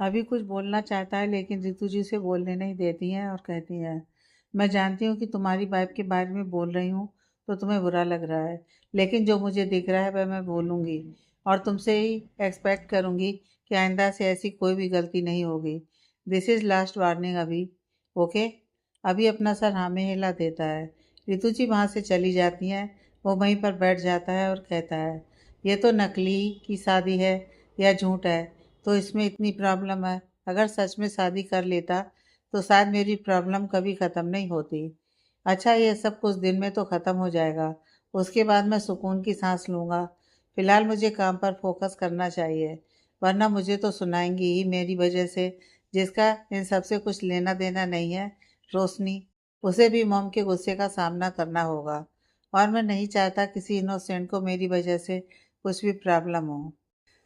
अभी कुछ बोलना चाहता है लेकिन रितु जी से बोलने नहीं देती हैं और कहती हैं, मैं जानती हूँ कि तुम्हारी वाइफ के बारे में बोल रही हूँ तो तुम्हें बुरा लग रहा है, लेकिन जो मुझे दिख रहा है वह मैं बोलूँगी और तुमसे ही एक्सपेक्ट करूँगी कि आइंदा से ऐसी कोई भी गलती नहीं होगी। दिस इज़ लास्ट वार्निंग अभी। ओके। अभी अपना सर हाँ में हिला देता है। रितु जी वहाँ से चली जाती हैं। वो वहीं पर बैठ जाता है और कहता है, ये तो नकली की शादी है या झूठ है तो इसमें इतनी प्रॉब्लम है। अगर सच में शादी कर लेता तो शायद मेरी प्रॉब्लम कभी ख़त्म नहीं होती। अच्छा, ये सब कुछ दिन में तो ख़त्म हो जाएगा। उसके बाद मैं सुकून की सांस लूँगा। फ़िलहाल मुझे काम पर फोकस करना चाहिए, वरना मुझे तो सुनाएंगी ही मेरी वजह से, जिसका इन सब से कुछ लेना देना नहीं है। रोशनी, उसे भी मॉम के गुस्से का सामना करना होगा और मैं नहीं चाहता किसी इनोसेंट को मेरी वजह से कुछ भी प्रॉब्लम हो।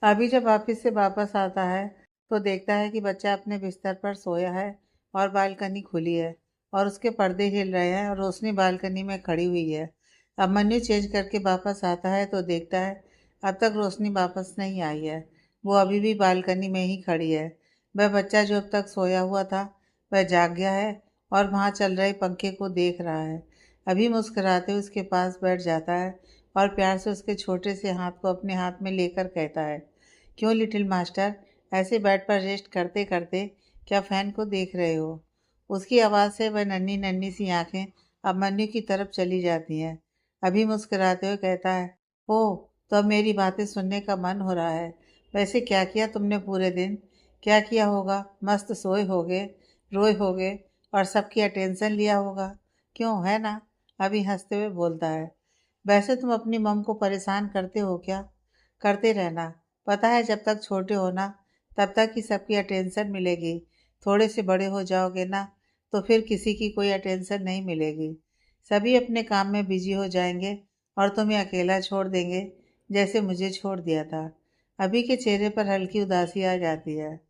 अभी जब ऑफिस से वापस आता है तो देखता है कि बच्चा अपने बिस्तर पर सोया है और बालकनी खुली है और उसके पर्दे हिल रहे हैं और रोशनी बालकनी में खड़ी हुई है। अब मेन्यू चेंज करके वापस आता है तो देखता है अब तक रोशनी वापस नहीं आई है। वो अभी भी बालकनी में ही खड़ी है। वह बच्चा जो अब तक सोया हुआ था वह जाग गया है और वहाँ चल रहे पंखे को देख रहा है। अभी मुस्कुराते हुए उसके पास बैठ जाता है और प्यार से उसके छोटे से हाथ को अपने हाथ में लेकर कहता है, क्यों लिटिल मास्टर, ऐसे बेड पर रेस्ट करते करते क्या फैन को देख रहे हो? उसकी आवाज़ से वह नन्ही नन्ही सी आंखें अब मन्नू की तरफ चली जाती हैं। अभी मुस्कुराते हुए कहता है, ओह, तो अब मेरी बातें सुनने का मन हो रहा है। वैसे क्या किया तुमने पूरे दिन? क्या किया होगा? मस्त सोए होगे, रोए होगे और सबकी अटेंशन लिया होगा। क्यों, है ना? अभी हंसते हुए बोलता है, वैसे तुम अपनी मम को परेशान करते हो क्या? करते रहना। पता है जब तक छोटे हो ना तब तक ही सबकी अटेंशन मिलेगी। थोड़े से बड़े हो जाओगे ना तो फिर किसी की कोई अटेंशन नहीं मिलेगी। सभी अपने काम में बिजी हो जाएंगे और तुम्हें अकेला छोड़ देंगे, जैसे मुझे छोड़ दिया था। अभी के चेहरे पर हल्की उदासी आ जाती है।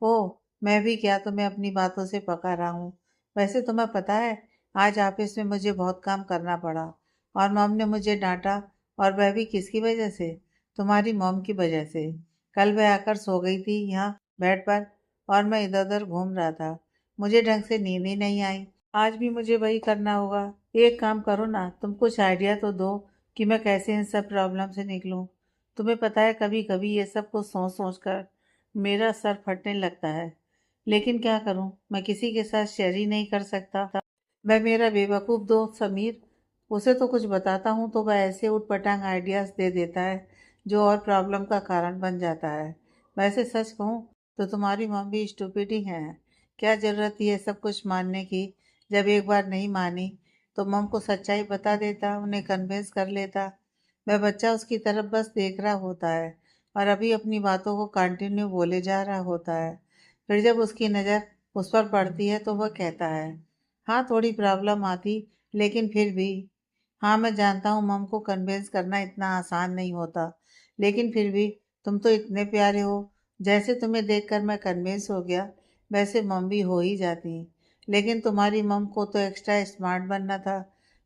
ओह, मैं भी क्या तुम्हें अपनी बातों से पका रहा हूँ? वैसे तुम्हें पता है आज ऑफिस में मुझे बहुत काम करना पड़ा और मॉम ने मुझे डांटा, और वह भी किसकी वजह से? तुम्हारी मॉम की वजह से। कल वह आकर सो गई थी यहाँ बेड पर और मैं इधर उधर घूम रहा था। मुझे ढंग से नींद ही नहीं आई। आज भी मुझे वही करना होगा। एक काम करो ना, तुम कुछ आइडिया तो दो कि मैं कैसे इन सब प्रॉब्लम से निकलूं। तुम्हें पता है कभी कभी ये सब कुछ सोच सोच कर मेरा सर फटने लगता है, लेकिन क्या करूं, मैं किसी के साथ शेयर ही नहीं कर सकता। वह मेरा बेवकूफ़ दोस्त समीर, उसे तो कुछ बताता हूँ तो वह ऐसे उटपटांग आइडियाज़ दे देता है जो और प्रॉब्लम का कारण बन जाता है। वैसे सच कहूँ तो तुम्हारी मम्मी स्टूपिड ही हैं। क्या ज़रूरत थी ये सब कुछ मानने की? जब एक बार नहीं मानी तो मम को सच्चाई बता देता, उन्हें कन्विंस कर लेता। वह बच्चा उसकी तरफ बस देख रहा होता है और अभी अपनी बातों को कंटिन्यू बोले जा रहा होता है। फिर जब उसकी नज़र उस पर पड़ती है तो वह कहता है, हाँ, थोड़ी प्रॉब्लम आती, लेकिन फिर भी। हाँ, मैं जानता हूँ मम को कन्विंस करना इतना आसान नहीं होता, लेकिन फिर भी तुम तो इतने प्यारे हो। जैसे तुम्हें देखकर मैं कन्विंस हो गया वैसे मम भी हो ही जाती। लेकिन तुम्हारी मम को तो एक्स्ट्रा स्मार्ट बनना था।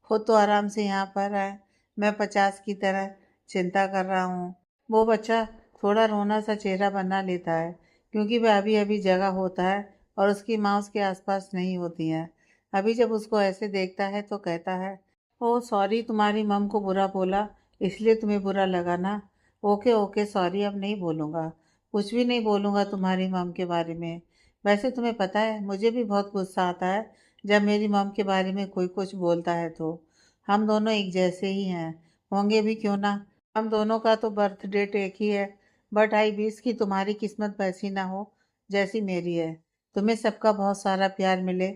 खुद तो आराम से यहाँ पर है, मैं 50 की तरह चिंता कर रहा हूँ। वो बच्चा थोड़ा रोना सा चेहरा बना लेता है क्योंकि वह अभी अभी जगा होता है और उसकी माँ उसके आसपास नहीं होती है। अभी जब उसको ऐसे देखता है तो कहता है, ओह सॉरी, तुम्हारी मम को बुरा बोला इसलिए तुम्हें बुरा लगा ना। ओके ओके, सॉरी, अब नहीं बोलूँगा। कुछ भी नहीं बोलूँगा तुम्हारी मम के बारे में। वैसे तुम्हें पता है मुझे भी बहुत गुस्सा आता है जब मेरी मम के बारे में कोई कुछ बोलता है तो। हम दोनों एक जैसे ही हैं, होंगे भी क्यों ना। हम दोनों का तो बर्थ डेट एक ही है। बट आई विश कि तुम्हारी किस्मत वैसी ना हो जैसी मेरी है। तुम्हें सबका बहुत सारा प्यार मिले।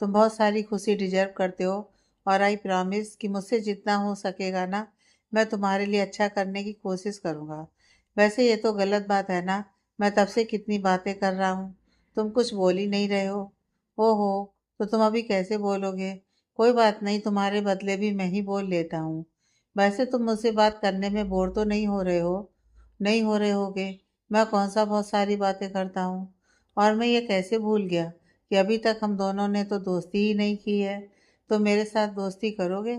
तुम बहुत सारी खुशी डिजर्व करते हो और आई प्रॉमिस कि मुझसे जितना हो सकेगा ना मैं तुम्हारे लिए अच्छा करने की कोशिश करूँगा। वैसे ये तो गलत बात है ना, मैं तब से कितनी बातें कर रहा हूँ, तुम कुछ बोल ही नहीं रहे हो। ओहो, तो तुम अभी कैसे बोलोगे? कोई बात नहीं, तुम्हारे बदले भी मैं ही बोल लेता हूँ। वैसे तुम मुझसे बात करने में बोर तो नहीं हो रहे हो? नहीं हो रहे होगे। मैं कौन सा बहुत सारी बातें करता हूँ। और मैं ये कैसे भूल गया कि अभी तक हम दोनों ने तो दोस्ती ही नहीं की है। तो मेरे साथ दोस्ती करोगे?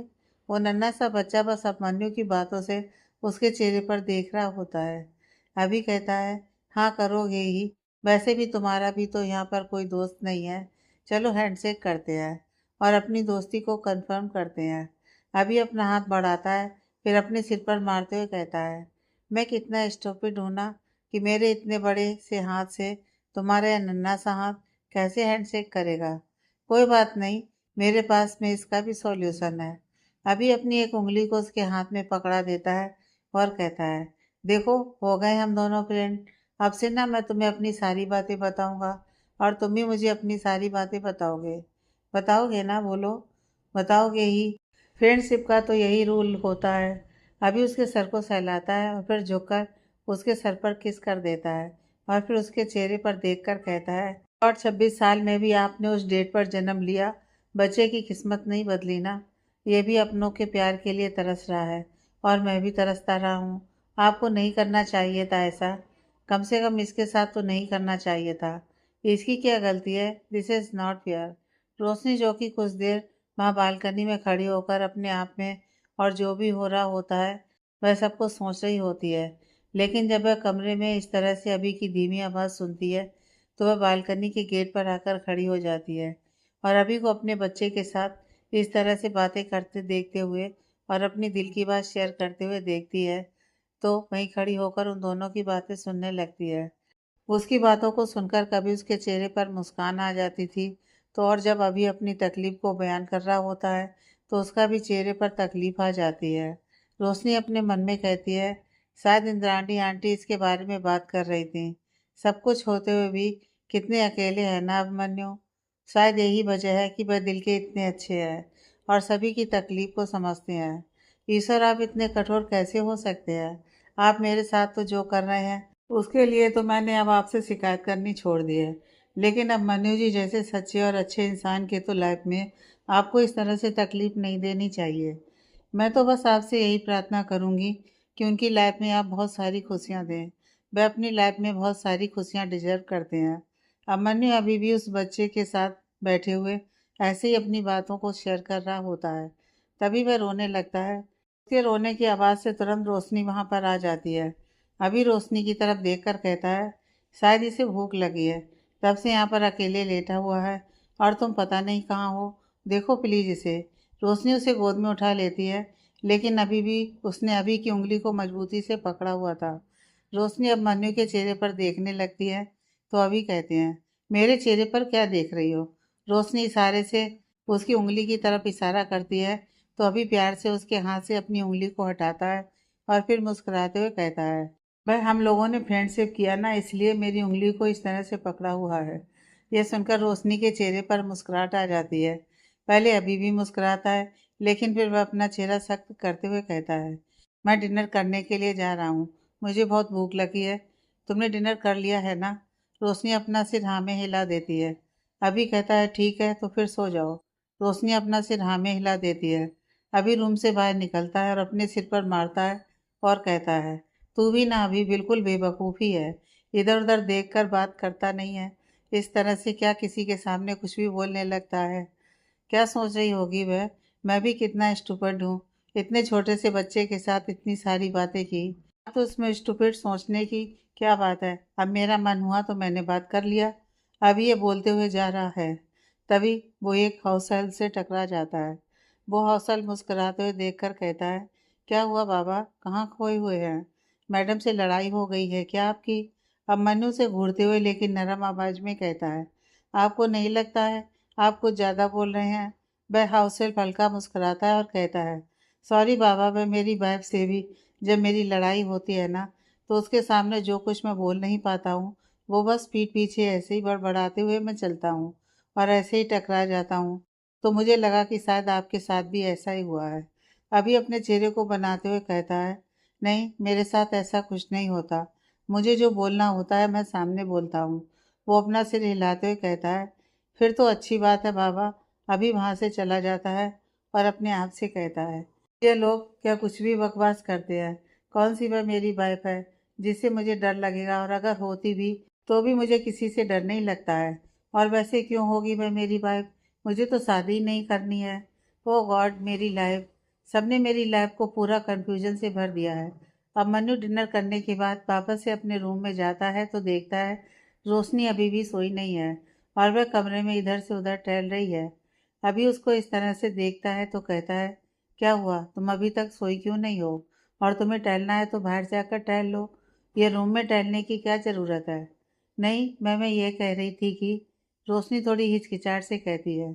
वो नन्हा सा बच्चा बस अभिमन्यु की बातों से उसके चेहरे पर देख रहा होता है। अभी कहता है, हाँ करोगे ही। वैसे भी तुम्हारा भी तो यहाँ पर कोई दोस्त नहीं है। चलो हैंडशेक करते हैं और अपनी दोस्ती को कंफर्म करते हैं। अभी अपना हाथ बढ़ाता है, फिर अपने सिर पर मारते हुए कहता है, मैं कितना स्टूपिड हूँ ना कि मेरे इतने बड़े से हाथ से तुम्हारा यह नन्हा सा हाथ कैसे हैंडशेक करेगा। कोई बात नहीं, मेरे पास में इसका भी सॉल्यूशन है। अभी अपनी एक उंगली को उसके हाथ में पकड़ा देता है और कहता है, देखो हो गए हम दोनों फ्रेंड। अब से ना मैं तुम्हें अपनी सारी बातें बताऊंगा और तुम भी मुझे अपनी सारी बातें बताओगे। बताओगे ना, बोलो। बताओगे ही। फ्रेंडशिप का तो यही रूल होता है। अभी उसके सर को सहलाता है और फिर झुककर उसके सर पर किस कर देता है और फिर उसके चेहरे पर देखकर कहता है, और 26 साल में भी आपने उस डेट पर जन्म लिया। बच्चे की किस्मत नहीं बदली ना। ये भी अपनों के प्यार के लिए तरस रहा है और मैं भी तरसता रहा हूँ। आपको नहीं करना चाहिए था ऐसा। कम से कम इसके साथ तो नहीं करना चाहिए था। इसकी क्या गलती है? This is not fair. Roshni, जो कि कुछ देर वहाँ बालकनी में खड़ी होकर अपने आप में और जो भी हो रहा होता है वह सबको सोच रही होती है, लेकिन जब वह कमरे में इस तरह से अभी की धीमी आवाज़ सुनती है तो वह बालकनी के गेट पर आकर खड़ी हो जाती है और अभी को अपने बच्चे के साथ इस तरह से बातें करते देखते हुए और अपनी दिल की बात शेयर करते हुए देखती है, तो वहीं खड़ी होकर उन दोनों की बातें सुनने लगती है। उसकी बातों को सुनकर कभी उसके चेहरे पर मुस्कान आ जाती थी, तो और जब अभी अपनी तकलीफ को बयान कर रहा होता है तो उसका भी चेहरे पर तकलीफ आ जाती है। रोशनी अपने मन में कहती है, शायद इंद्राणी आंटी इसके बारे में बात कर रही थी। सब कुछ होते हुए भी कितने अकेले हैं ना अभिमन्यु। शायद यही वजह है कि वह दिल के इतने अच्छे हैं और सभी की तकलीफ को समझते हैं। ईश्वर, आप इतने कठोर कैसे हो सकते हैं? आप मेरे साथ तो जो कर रहे हैं उसके लिए तो मैंने अब आपसे शिकायत करनी छोड़ दी है, लेकिन अब मनु जी जैसे सच्चे और अच्छे इंसान के तो लाइफ में आपको इस तरह से तकलीफ नहीं देनी चाहिए। मैं तो बस आपसे यही प्रार्थना करूंगी कि उनकी लाइफ में आप बहुत सारी खुशियां दें। वह अपनी लाइफ में बहुत सारी खुशियां डिजर्व करते हैं। अब मनु अभी भी उस बच्चे के साथ बैठे हुए ऐसे ही अपनी बातों को शेयर कर रहा होता है। तभी वह रोने लगता है। उसके रोने की आवाज़ से तुरंत रोशनी वहाँ पर आ जाती है। अभी रोशनी की तरफ देखकर कहता है, शायद इसे भूख लगी है, तब से यहाँ पर अकेले लेटा हुआ है और तुम पता नहीं कहाँ हो। देखो प्लीज़ इसे। रोशनी उसे गोद में उठा लेती है, लेकिन अभी भी उसने अभी की उंगली को मजबूती से पकड़ा हुआ था। रोशनी अब मन्नू के चेहरे पर देखने लगती है, तो अभी कहते हैं, मेरे चेहरे पर क्या देख रही हो? रोशनी इशारे से उसकी उंगली की तरफ इशारा करती है, तो अभी प्यार से उसके हाथ से अपनी उंगली को हटाता है और फिर मुस्कुराते हुए कहता है, भाई हम लोगों ने फ्रेंडशिप किया ना, इसलिए मेरी उंगली को इस तरह से पकड़ा हुआ है। यह सुनकर रोशनी के चेहरे पर मुस्कुराहट आ जाती है। पहले अभी भी मुस्कुराता है, लेकिन फिर वह अपना चेहरा सख्त करते हुए कहता है, मैं डिनर करने के लिए जा रहा हूँ। मुझे बहुत भूख लगी है। तुमने डिनर कर लिया है ना? रोशनी अपना सिर हाँ में हिला देती है। अभी कहता है, ठीक है तो फिर सो जाओ। रोशनी अपना सिर हाँ में हिला देती है। अभी रूम से बाहर निकलता है और अपने सिर पर मारता है और कहता है, तू भी ना अभी बिल्कुल बेवकूफ़ी है। इधर उधर देखकर बात करता नहीं है। इस तरह से क्या किसी के सामने कुछ भी बोलने लगता है? क्या सोच रही होगी वह? मैं भी कितना स्टूपिड हूँ। इतने छोटे से बच्चे के साथ इतनी सारी बातें की। अब तो उसमें स्टूपिड सोचने की क्या बात है? अब मेरा मन हुआ तो मैंने बात कर लिया। अभी ये बोलते हुए जा रहा है, तभी वो एक हाउस हेल्प से टकरा जाता है। वो हाउस हेल्प मुस्कुराते हुए देखकर कहता है, क्या हुआ बाबा, कहाँ खोए हुए हैं? मैडम से लड़ाई हो गई है क्या आपकी? अब मनु से घूरते हुए लेकिन नरम आवाज में कहता है, आपको नहीं लगता है आप कुछ ज़्यादा बोल रहे हैं? वह हाउस हेल्प हल्का मुस्कुराता है और कहता है, सॉरी बाबा, मैं मेरी वाइफ से भी जब मेरी लड़ाई होती है ना, तो उसके सामने जो कुछ मैं बोल नहीं पाता हूँ वो बस पीठ पीछे ऐसे ही बड़बड़ाते हुए मैं चलता हूँ और ऐसे ही टकरा जाता हूँ। तो मुझे लगा कि शायद आपके साथ भी ऐसा ही हुआ है। अभी अपने चेहरे को बनाते हुए कहता है, नहीं मेरे साथ ऐसा कुछ नहीं होता। मुझे जो बोलना होता है मैं सामने बोलता हूँ। वो अपना सिर हिलाते हुए कहता है, फिर तो अच्छी बात है बाबा। अभी वहाँ से चला जाता है और अपने आप से कहता है, ये लोग क्या कुछ भी बकवास करते हैं? कौन सी वह मेरी वाइफ है जिससे मुझे डर लगेगा, और अगर होती भी तो भी मुझे किसी से डर नहीं लगता है। और वैसे क्यों होगी वह मेरी वाइफ? मुझे तो शादी ही नहीं करनी है। ओ गॉड, मेरी लाइफ। सबने मेरी लाइफ को पूरा कंफ्यूजन से भर दिया है। अब मनु डिनर करने के बाद वापस से अपने रूम में जाता है तो देखता है रोशनी अभी भी सोई नहीं है और वह कमरे में इधर से उधर टहल रही है। अभी उसको इस तरह से देखता है तो कहता है, क्या हुआ, तुम अभी तक सोई क्यों नहीं हो? और तुम्हें टहलना है तो बाहर जाकर टहल लो, ये रूम में टहलने की क्या ज़रूरत है? नहीं, मैं ये कह रही थी कि, रोशनी थोड़ी हिचकिचाहट से कहती है।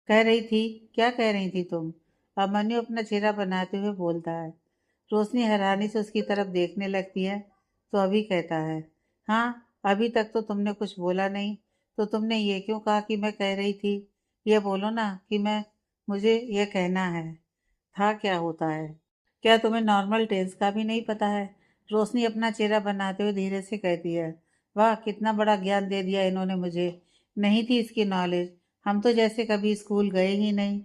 कह रही थी? क्या कह रही थी तुम? अभिमन्यु अपना चेहरा बनाते हुए बोलता है। रोशनी हैरानी से उसकी तरफ देखने लगती है तो अभी कहता है, हाँ, अभी तक तो तुमने कुछ बोला नहीं, तो तुमने ये क्यों कहा कि मैं कह रही थी? ये बोलो ना कि मुझे ये कहना है था क्या होता है। क्या तुम्हें नॉर्मल टेंस का भी नहीं पता है? रोशनी अपना चेहरा बनाते हुए धीरे से कहती है। वाह, कितना बड़ा ज्ञान दे दिया इन्होंने मुझे, नहीं थी इसकी नॉलेज, हम तो जैसे कभी स्कूल गए ही नहीं।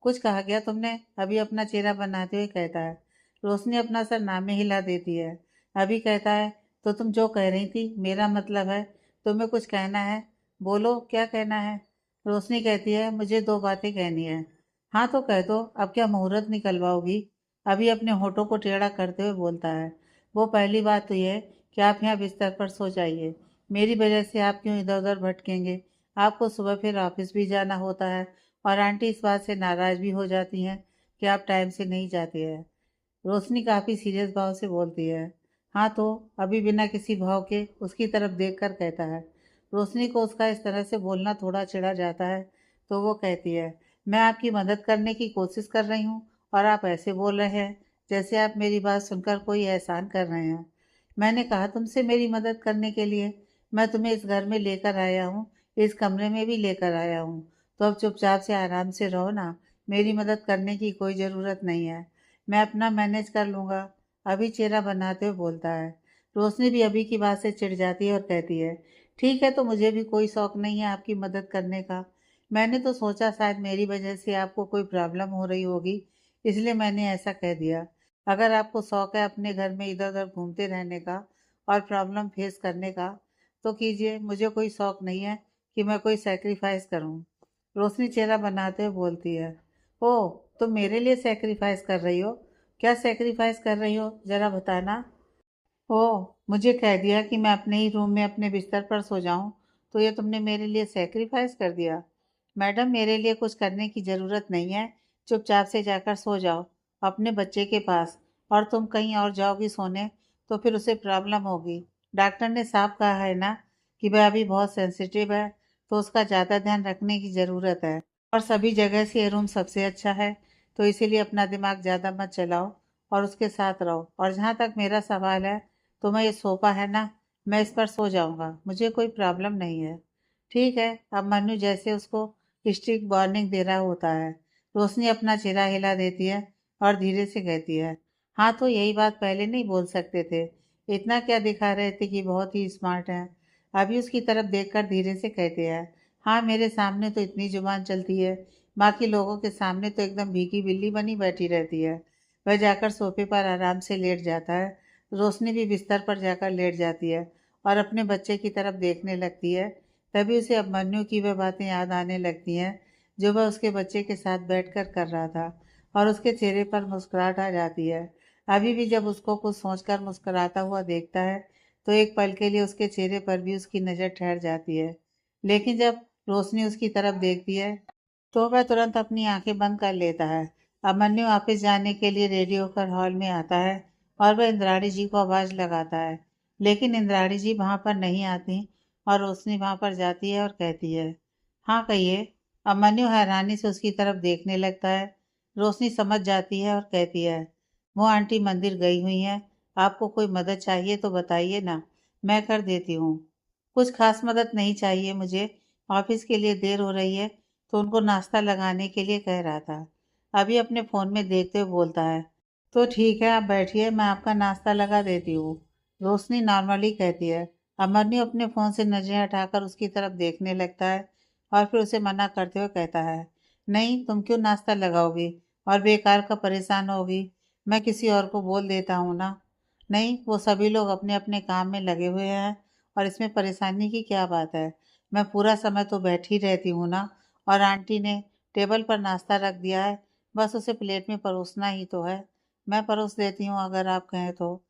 कुछ कहा क्या तुमने? अभी अपना चेहरा बनाते हुए कहता है। रोशनी अपना सर नामे हिला देती है। अभी कहता है, तो तुम जो कह रही थी, मेरा मतलब है तुम्हें कुछ कहना है, बोलो क्या कहना है। रोशनी कहती है, मुझे दो बातें कहनी है। हाँ तो कह दो, अब क्या मुहूर्त निकलवाओगी? अभी अपने होठों को टेढ़ा करते हुए बोलता है। वो पहली बात तो यह कि आप यहाँ बिस्तर पर सो जाइए, मेरी वजह से आप क्यों इधर उधर भटकेंगे? आपको सुबह फिर ऑफिस भी जाना होता है और आंटी इस बात से नाराज़ भी हो जाती हैं कि आप टाइम से नहीं जाते हैं। रोशनी काफ़ी सीरियस भाव से बोलती है। हाँ तो, अभी बिना किसी भाव के उसकी तरफ देखकर कहता है। रोशनी को उसका इस तरह से बोलना थोड़ा चिढ़ा जाता है तो वो कहती है, मैं आपकी मदद करने की कोशिश कर रही हूँ और आप ऐसे बोल रहे हैं जैसे आप मेरी बात सुनकर कोई एहसान कर रहे हैं। मैंने कहा तुमसे मेरी मदद करने के लिए, मैं तुम्हें इस घर में लेकर आया हूँ, इस कमरे में भी लेकर आया हूँ, तो अब चुपचाप से आराम से रहो ना, मेरी मदद करने की कोई ज़रूरत नहीं है, मैं अपना मैनेज कर लूँगा। अभी चेहरा बनाते हुए बोलता है। रोशनी भी अभी की बात से चिढ़ जाती है और कहती है, ठीक है, तो मुझे भी कोई शौक़ नहीं है आपकी मदद करने का। मैंने तो सोचा शायद मेरी वजह से आपको कोई प्रॉब्लम हो रही होगी, इसलिए मैंने ऐसा कह दिया। अगर आपको शौक़ है अपने घर में इधर उधर घूमते रहने का और प्रॉब्लम फेस करने का, तो कीजिए, मुझे कोई शौक़ नहीं है कि मैं कोई सेक्रीफाइस करूं। रोशनी चेहरा बनाते हुए बोलती है। ओह, तुम मेरे लिए सेक्रीफाइस कर रही हो? क्या सेक्रीफाइस कर रही हो, ज़रा बताना। ओह, मुझे कह दिया कि मैं अपने ही रूम में अपने बिस्तर पर सो जाऊं, तो ये तुमने मेरे लिए सेक्रीफाइस कर दिया? मैडम, मेरे लिए कुछ करने की ज़रूरत नहीं है, चुपचाप से जाकर सो जाओ अपने बच्चे के पास। और तुम कहीं और जाओगी सोने तो फिर उसे प्रॉब्लम होगी। डॉक्टर ने साफ कहा है ना कि वह अभी बहुत सेंसिटिव है, तो उसका ज़्यादा ध्यान रखने की ज़रूरत है। और सभी जगह से ये रूम सबसे अच्छा है, तो इसीलिए अपना दिमाग ज़्यादा मत चलाओ और उसके साथ रहो। और जहाँ तक मेरा सवाल है, तो मैं, ये सोफ़ा है ना, मैं इस पर सो जाऊँगा, मुझे कोई प्रॉब्लम नहीं है। ठीक है, अब मन्नू जैसे उसको स्ट्रिक्ट वार्निंग दे रहा होता है। रोशनी अपना चेहरा हिला देती है और धीरे से कहती है, हाँ तो यही बात पहले नहीं बोल सकते थे, इतना क्या दिखा रहे थे कि बहुत ही स्मार्ट हैं। अभी उसकी तरफ देखकर धीरे से कहते हैं, हाँ, मेरे सामने तो इतनी जुबान चलती है, बाकी लोगों के सामने तो एकदम भीगी बिल्ली बनी बैठी रहती है। वह जाकर सोफे पर आराम से लेट जाता है। रोशनी भी बिस्तर पर जाकर लेट जाती है और अपने बच्चे की तरफ देखने लगती है। तभी उसे अभिमन्यु की वह बातें याद आने लगती हैं जो वह उसके बच्चे के साथ बैठकर कर रहा था, और उसके चेहरे पर मुस्कुराहट आ जाती है। अभी भी जब उसको कुछ सोचकर मुस्कुराता हुआ देखता है तो एक पल के लिए उसके चेहरे पर भी उसकी नज़र ठहर जाती है। लेकिन जब रोशनी उसकी तरफ देखती है तो वह तुरंत अपनी आंखें बंद कर लेता है। अभिमन्यु ऑफिस जाने के लिए रेडी होकर हॉल में आता है और वह इंद्राणी जी को आवाज़ लगाता है, लेकिन इंद्राणी जी वहाँ पर नहीं आती और रोशनी वहाँ पर जाती है और कहती है, हाँ कहिए। अभिमन्यु हैरानी से उसकी तरफ देखने लगता है। रोशनी समझ जाती है और कहती है, वो आंटी मंदिर गई हुई हैं, आपको कोई मदद चाहिए तो बताइए ना, मैं कर देती हूँ। कुछ खास मदद नहीं चाहिए मुझे, ऑफिस के लिए देर हो रही है तो उनको नाश्ता लगाने के लिए कह रहा था। अभी अपने फ़ोन में देखते हुए बोलता है, तो ठीक है, आप बैठिए, मैं आपका नाश्ता लगा देती हूँ। रोशनी नॉर्मली कहती है। अमरनी अपने फ़ोन से नजरें हटाकर उसकी तरफ देखने लगता है और फिर उसे मना करते हुए कहता है, नहीं, तुम क्यों नाश्ता लगाओगी और बेकार का परेशान होगी, मैं किसी और को बोल देता हूँ ना। नहीं, वो सभी लोग अपने अपने काम में लगे हुए हैं और इसमें परेशानी की क्या बात है, मैं पूरा समय तो बैठी रहती हूँ ना। और आंटी ने टेबल पर नाश्ता रख दिया है, बस उसे प्लेट में परोसना ही तो है, मैं परोस देती हूँ अगर आप कहें तो।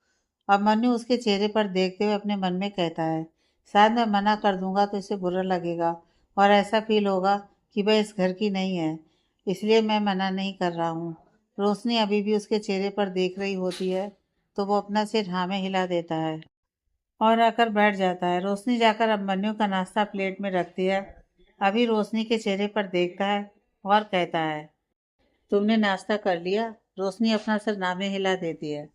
अब मन्नू उसके चेहरे पर देखते हुए अपने मन में कहता है, शायद मैं मना कर दूंगा तो इसे बुरा लगेगा और ऐसा फील होगा कि वह इस घर की नहीं है, इसलिए मैं मना नहीं कर रहा हूँ। रोशनी अभी भी उसके चेहरे पर देख रही होती है तो वो अपना सिर हाँ में हिला देता है और आकर बैठ जाता है। रोशनी जाकर अभिमन्यु का नाश्ता प्लेट में रखती है। अभी रोशनी के चेहरे पर देखता है और कहता है, तुमने नाश्ता कर लिया? रोशनी अपना सर नामे हिला देती है।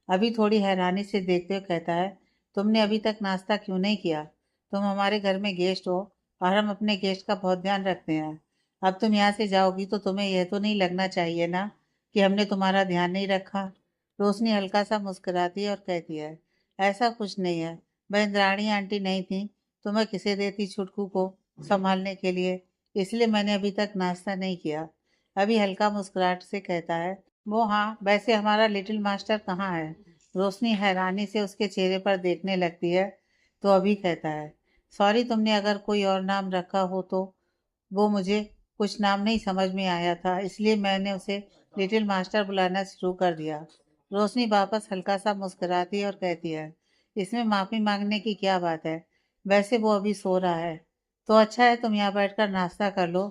अभी थोड़ी हैरानी से देखते हुए कहता है, तुमने अभी तक नाश्ता क्यों नहीं किया? तुम हमारे घर में गेस्ट हो और हम अपने गेस्ट का बहुत ध्यान रखते हैं। अब तुम यहाँ से जाओगी तो तुम्हें यह तो नहीं लगना चाहिए ना कि हमने तुम्हारा ध्यान नहीं रखा। रोशनी हल्का सा मुस्कुराती है और कहती है, ऐसा कुछ नहीं है। वह इंद्राणी आंटी नहीं थी तो मैं किसे देती छुटकू को संभालने के लिए, इसलिए मैंने अभी तक नाश्ता नहीं किया। अभी हल्का मुस्कुराहट से कहता है, वो हाँ, वैसे हमारा लिटिल मास्टर कहाँ है? रोशनी हैरानी से उसके चेहरे पर देखने लगती है तो अभी कहता है, सॉरी, तुमने अगर कोई और नाम रखा हो तो वो मुझे कुछ नाम नहीं समझ में आया था, इसलिए मैंने उसे लिटिल मास्टर बुलाना शुरू कर दिया। रोशनी वापस हल्का सा मुस्कुराती है और कहती है, इसमें माफ़ी मांगने की क्या बात है? वैसे वो अभी सो रहा है तो अच्छा है तुम यहाँ बैठकर नाश्ता कर लो।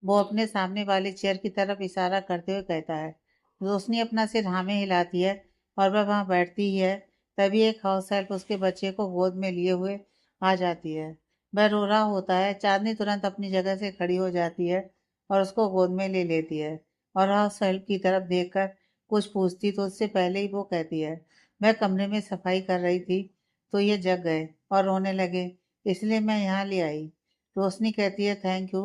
वो अपने सामने वाली चेयर की तरफ इशारा करते हुए कहता है। रोशनी अपना सिर हाँ में हिलाती है और वह वहाँ बैठती ही है। तभी एक हाउस हेल्प उसके बच्चे को गोद में लिए हुए आ जाती है। वह रो रहा होता है। चांदनी तुरंत अपनी जगह से खड़ी हो जाती है और उसको गोद में ले लेती है और हाउस हेल्प की तरफ देखकर कुछ पूछती तो उससे पहले ही वो कहती है, मैं कमरे में सफाई कर रही थी तो ये जग गए और रोने लगे, इसलिए मैं यहाँ ले आई। रोशनी कहती है, थैंक यू।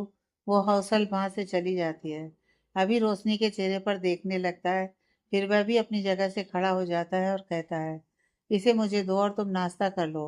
वो हाउस हेल्प वहाँ से चली जाती है। अभी रोशनी के चेहरे पर देखने लगता है, फिर वह भी अपनी जगह से खड़ा हो जाता है और कहता है, इसे मुझे दो और तुम नाश्ता कर लो।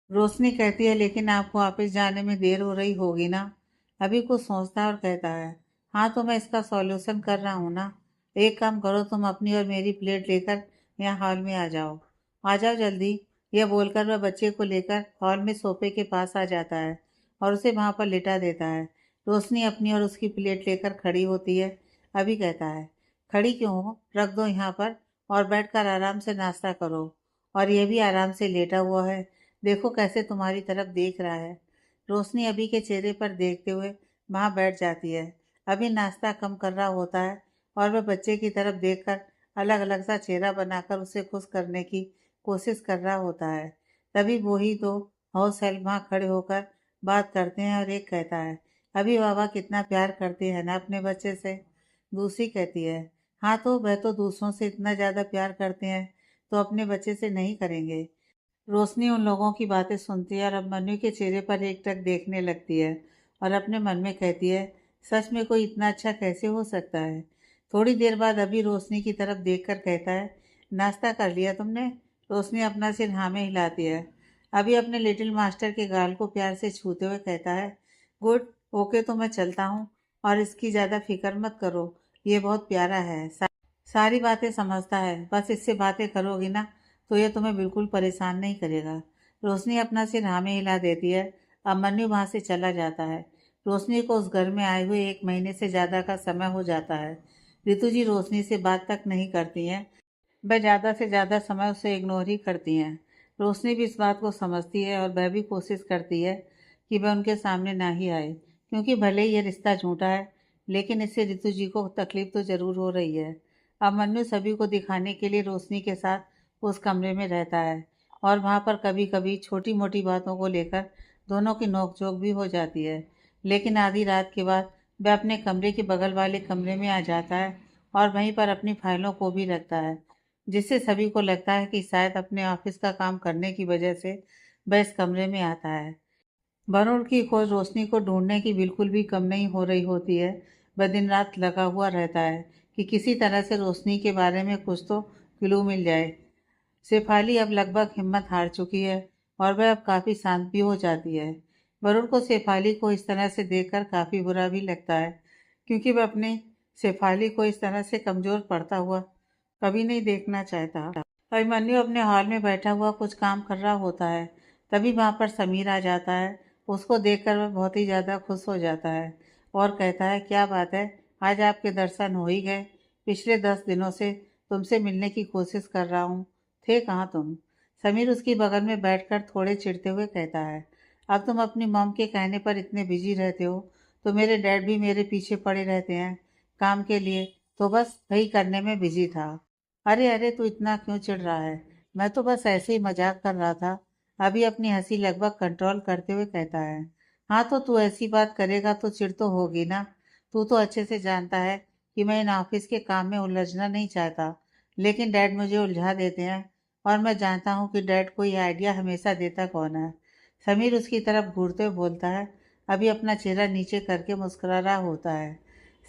रोशनी कहती है, लेकिन आपको ऑफिस जाने में देर हो रही होगी ना? अभी कुछ सोचता है और कहता है, हाँ तो मैं इसका सॉल्यूशन कर रहा हूँ ना। एक काम करो, तुम अपनी और मेरी प्लेट लेकर यहाँ हॉल में आ जाओ जल्दी। यह बोलकर वह बच्चे को लेकर हॉल में सोफे के पास आ जाता है और उसे वहाँ पर लिटा देता है। रोशनी अपनी और उसकी प्लेट लेकर खड़ी होती है। अभी कहता है, खड़ी क्यों हो? रख दो यहाँ पर और बैठकर आराम से नाश्ता करो। और यह भी आराम से लेटा हुआ है, देखो कैसे तुम्हारी तरफ देख रहा है। रोशनी अभी के चेहरे पर देखते हुए वहां बैठ जाती है। अभी नाश्ता कम कर रहा होता है और वह बच्चे की तरफ देखकर अलग अलग सा चेहरा बनाकर उसे खुश करने की कोशिश कर रहा होता है। तभी वही दो हाउस हेल्प वहाँ खड़े होकर बात करते हैं और एक कहता है, अभी बाबा कितना प्यार करते हैं ना अपने बच्चे से। दूसरी कहती है, हाँ तो वह तो दूसरों से इतना ज़्यादा प्यार करते हैं तो अपने बच्चे से नहीं करेंगे। रोशनी उन लोगों की बातें सुनती है और अब मनु के चेहरे पर एकटक देखने लगती है और अपने मन में कहती है, सच में कोई इतना अच्छा कैसे हो सकता है। थोड़ी देर बाद अभी रोशनी की तरफ देखकर कहता है, नाश्ता कर लिया तुमने? रोशनी अपना सिर हाँ में हिलाती है। अभी अपने लिटिल मास्टर के गाल को प्यार से छूते हुए कहता है, गुड, ओके, तो मैं चलता हूँ और इसकी ज़्यादा फिक्र मत करो, ये बहुत प्यारा है, सारी बातें समझता है, बस इससे बातें करोगी ना तो ये तुम्हें बिल्कुल परेशान नहीं करेगा। रोशनी अपना सिर हाँ में हिला देती है। अभिमन्यु वहाँ से चला जाता है। रोशनी को उस घर में आए हुए 1 महीने से ज़्यादा का समय हो जाता है। ऋतु जी रोशनी से बात तक नहीं करती हैं, वह ज़्यादा से ज़्यादा समय उसे इग्नोर ही करती हैं। रोशनी भी इस बात को समझती है और वह भी कोशिश करती है कि वह उनके सामने ना ही आए, क्योंकि भले ही ये रिश्ता झूठा है लेकिन इससे ऋतु जी को तकलीफ तो ज़रूर हो रही है। अब मन्नू सभी को दिखाने के लिए रोशनी के साथ उस कमरे में रहता है और वहाँ पर कभी कभी छोटी मोटी बातों को लेकर दोनों की नोकझोंक भी हो जाती है। लेकिन आधी रात के बाद वह अपने कमरे के बगल वाले कमरे में आ जाता है और वहीं पर अपनी फाइलों को भी रखता है, जिससे सभी को लगता है कि शायद अपने ऑफिस का काम करने की वजह से वह इस कमरे में आता है। वरुण की खोज रोशनी को ढूंढने की बिल्कुल भी कम नहीं हो रही होती है। वह दिन रात लगा हुआ रहता है कि किसी तरह से रोशनी के बारे में कुछ तो क्लू मिल जाए। शेफाली अब लगभग हिम्मत हार चुकी है और वह अब काफ़ी शांत भी हो जाती है। वरुण को शेफाली को इस तरह से देखकर काफ़ी बुरा भी लगता है, क्योंकि वह अपने शेफाली को इस तरह से कमज़ोर पड़ता हुआ कभी नहीं देखना चाहता। अभिमन्यु अपने हॉल में बैठा हुआ कुछ काम कर रहा होता है। तभी वहाँ पर समीर आ जाता है। उसको देखकर वह बहुत ही ज़्यादा खुश हो जाता है और कहता है, क्या बात है, आज आपके दर्शन हो ही गए। पिछले 10 दिनों से तुमसे मिलने की कोशिश कर रहा हूँ, थे कहाँ तुम? समीर उसकी बगल में बैठकर थोड़े चिढ़ते हुए कहता है, अब तुम अपनी मॉम के कहने पर इतने बिजी रहते हो, तो मेरे डैड भी मेरे पीछे पड़े रहते हैं काम के लिए, तो बस वही करने में बिजी था। अरे अरे, तू इतना क्यों चिढ़ रहा है? मैं तो बस ऐसे ही मजाक कर रहा था। अभी अपनी हंसी लगभग कंट्रोल करते हुए कहता है। हाँ, तो तू ऐसी बात करेगा तो चिढ़ तो होगी ना। तू तो अच्छे से जानता है कि मैं इन ऑफिस के काम में उलझना नहीं चाहता, लेकिन डैड मुझे उलझा देते हैं। और मैं जानता हूँ कि डैड को ये आइडिया हमेशा देता कौन है। समीर उसकी तरफ घूरते हुए बोलता है, अभी अपना चेहरा नीचे करके मुस्कुरा रहा होता है।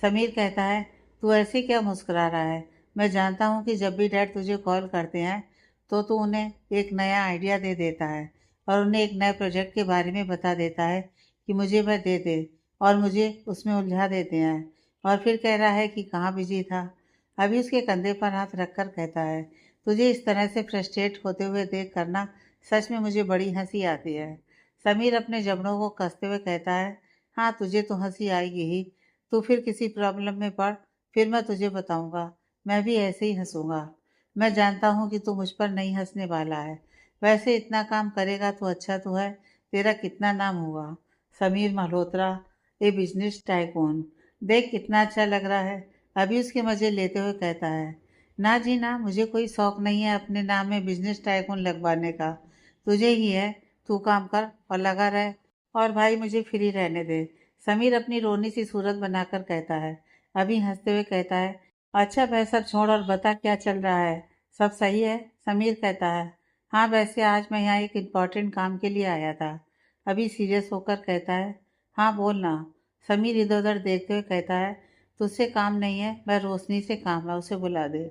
समीर कहता है, तू ऐसे क्या मुस्कुरा रहा है? मैं जानता हूँ कि जब भी डैड तुझे कॉल करते हैं तो तू उन्हें एक नया आइडिया दे देता है और उन्हें एक नए प्रोजेक्ट के बारे में बता देता है कि मुझे वह दे दे, और मुझे उसमें उलझा देते हैं। और फिर कह रहा है कि कहाँ बिजी था। अभी उसके कंधे पर हाथ रखकर कहता है, तुझे इस तरह से फ्रस्ट्रेट होते हुए देख करना सच में मुझे बड़ी हंसी आती है। समीर अपने जबड़ों को कसते हुए कहता है, हाँ, तुझे तो हंसी आएगी ही। तू फिर किसी प्रॉब्लम में पड़, फिर मैं तुझे बताऊंगा। मैं भी ऐसे ही हंसूंगा। मैं जानता हूँ कि तू मुझ पर नहीं हंसने वाला है। वैसे इतना काम करेगा तो अच्छा तो है, तेरा कितना नाम हुआ। समीर मल्होत्रा, ए बिजनेस टाइकून। देख कितना अच्छा लग रहा है। अभी उसके मजे लेते हुए कहता है, ना जी ना, मुझे कोई शौक नहीं है अपने नाम में बिजनेस टाइकून लगवाने का। तुझे ही है। तू काम कर और लगा रहे, और भाई मुझे फ्री रहने दे। समीर अपनी रोनी सी सूरत बनाकर कहता है। अभी हंसते हुए कहता है, अच्छा वह सब छोड़ और बता क्या चल रहा है। सब सही है? समीर कहता है, हाँ, वैसे आज मैं यहाँ एक इम्पॉर्टेंट काम के लिए आया था। अभी सीरियस होकर कहता है, हाँ बोल ना। समीर इधर उधर देखते हुए कहता है, तुझसे काम नहीं है, वह रोशनी से काम है, उसे बुला दे।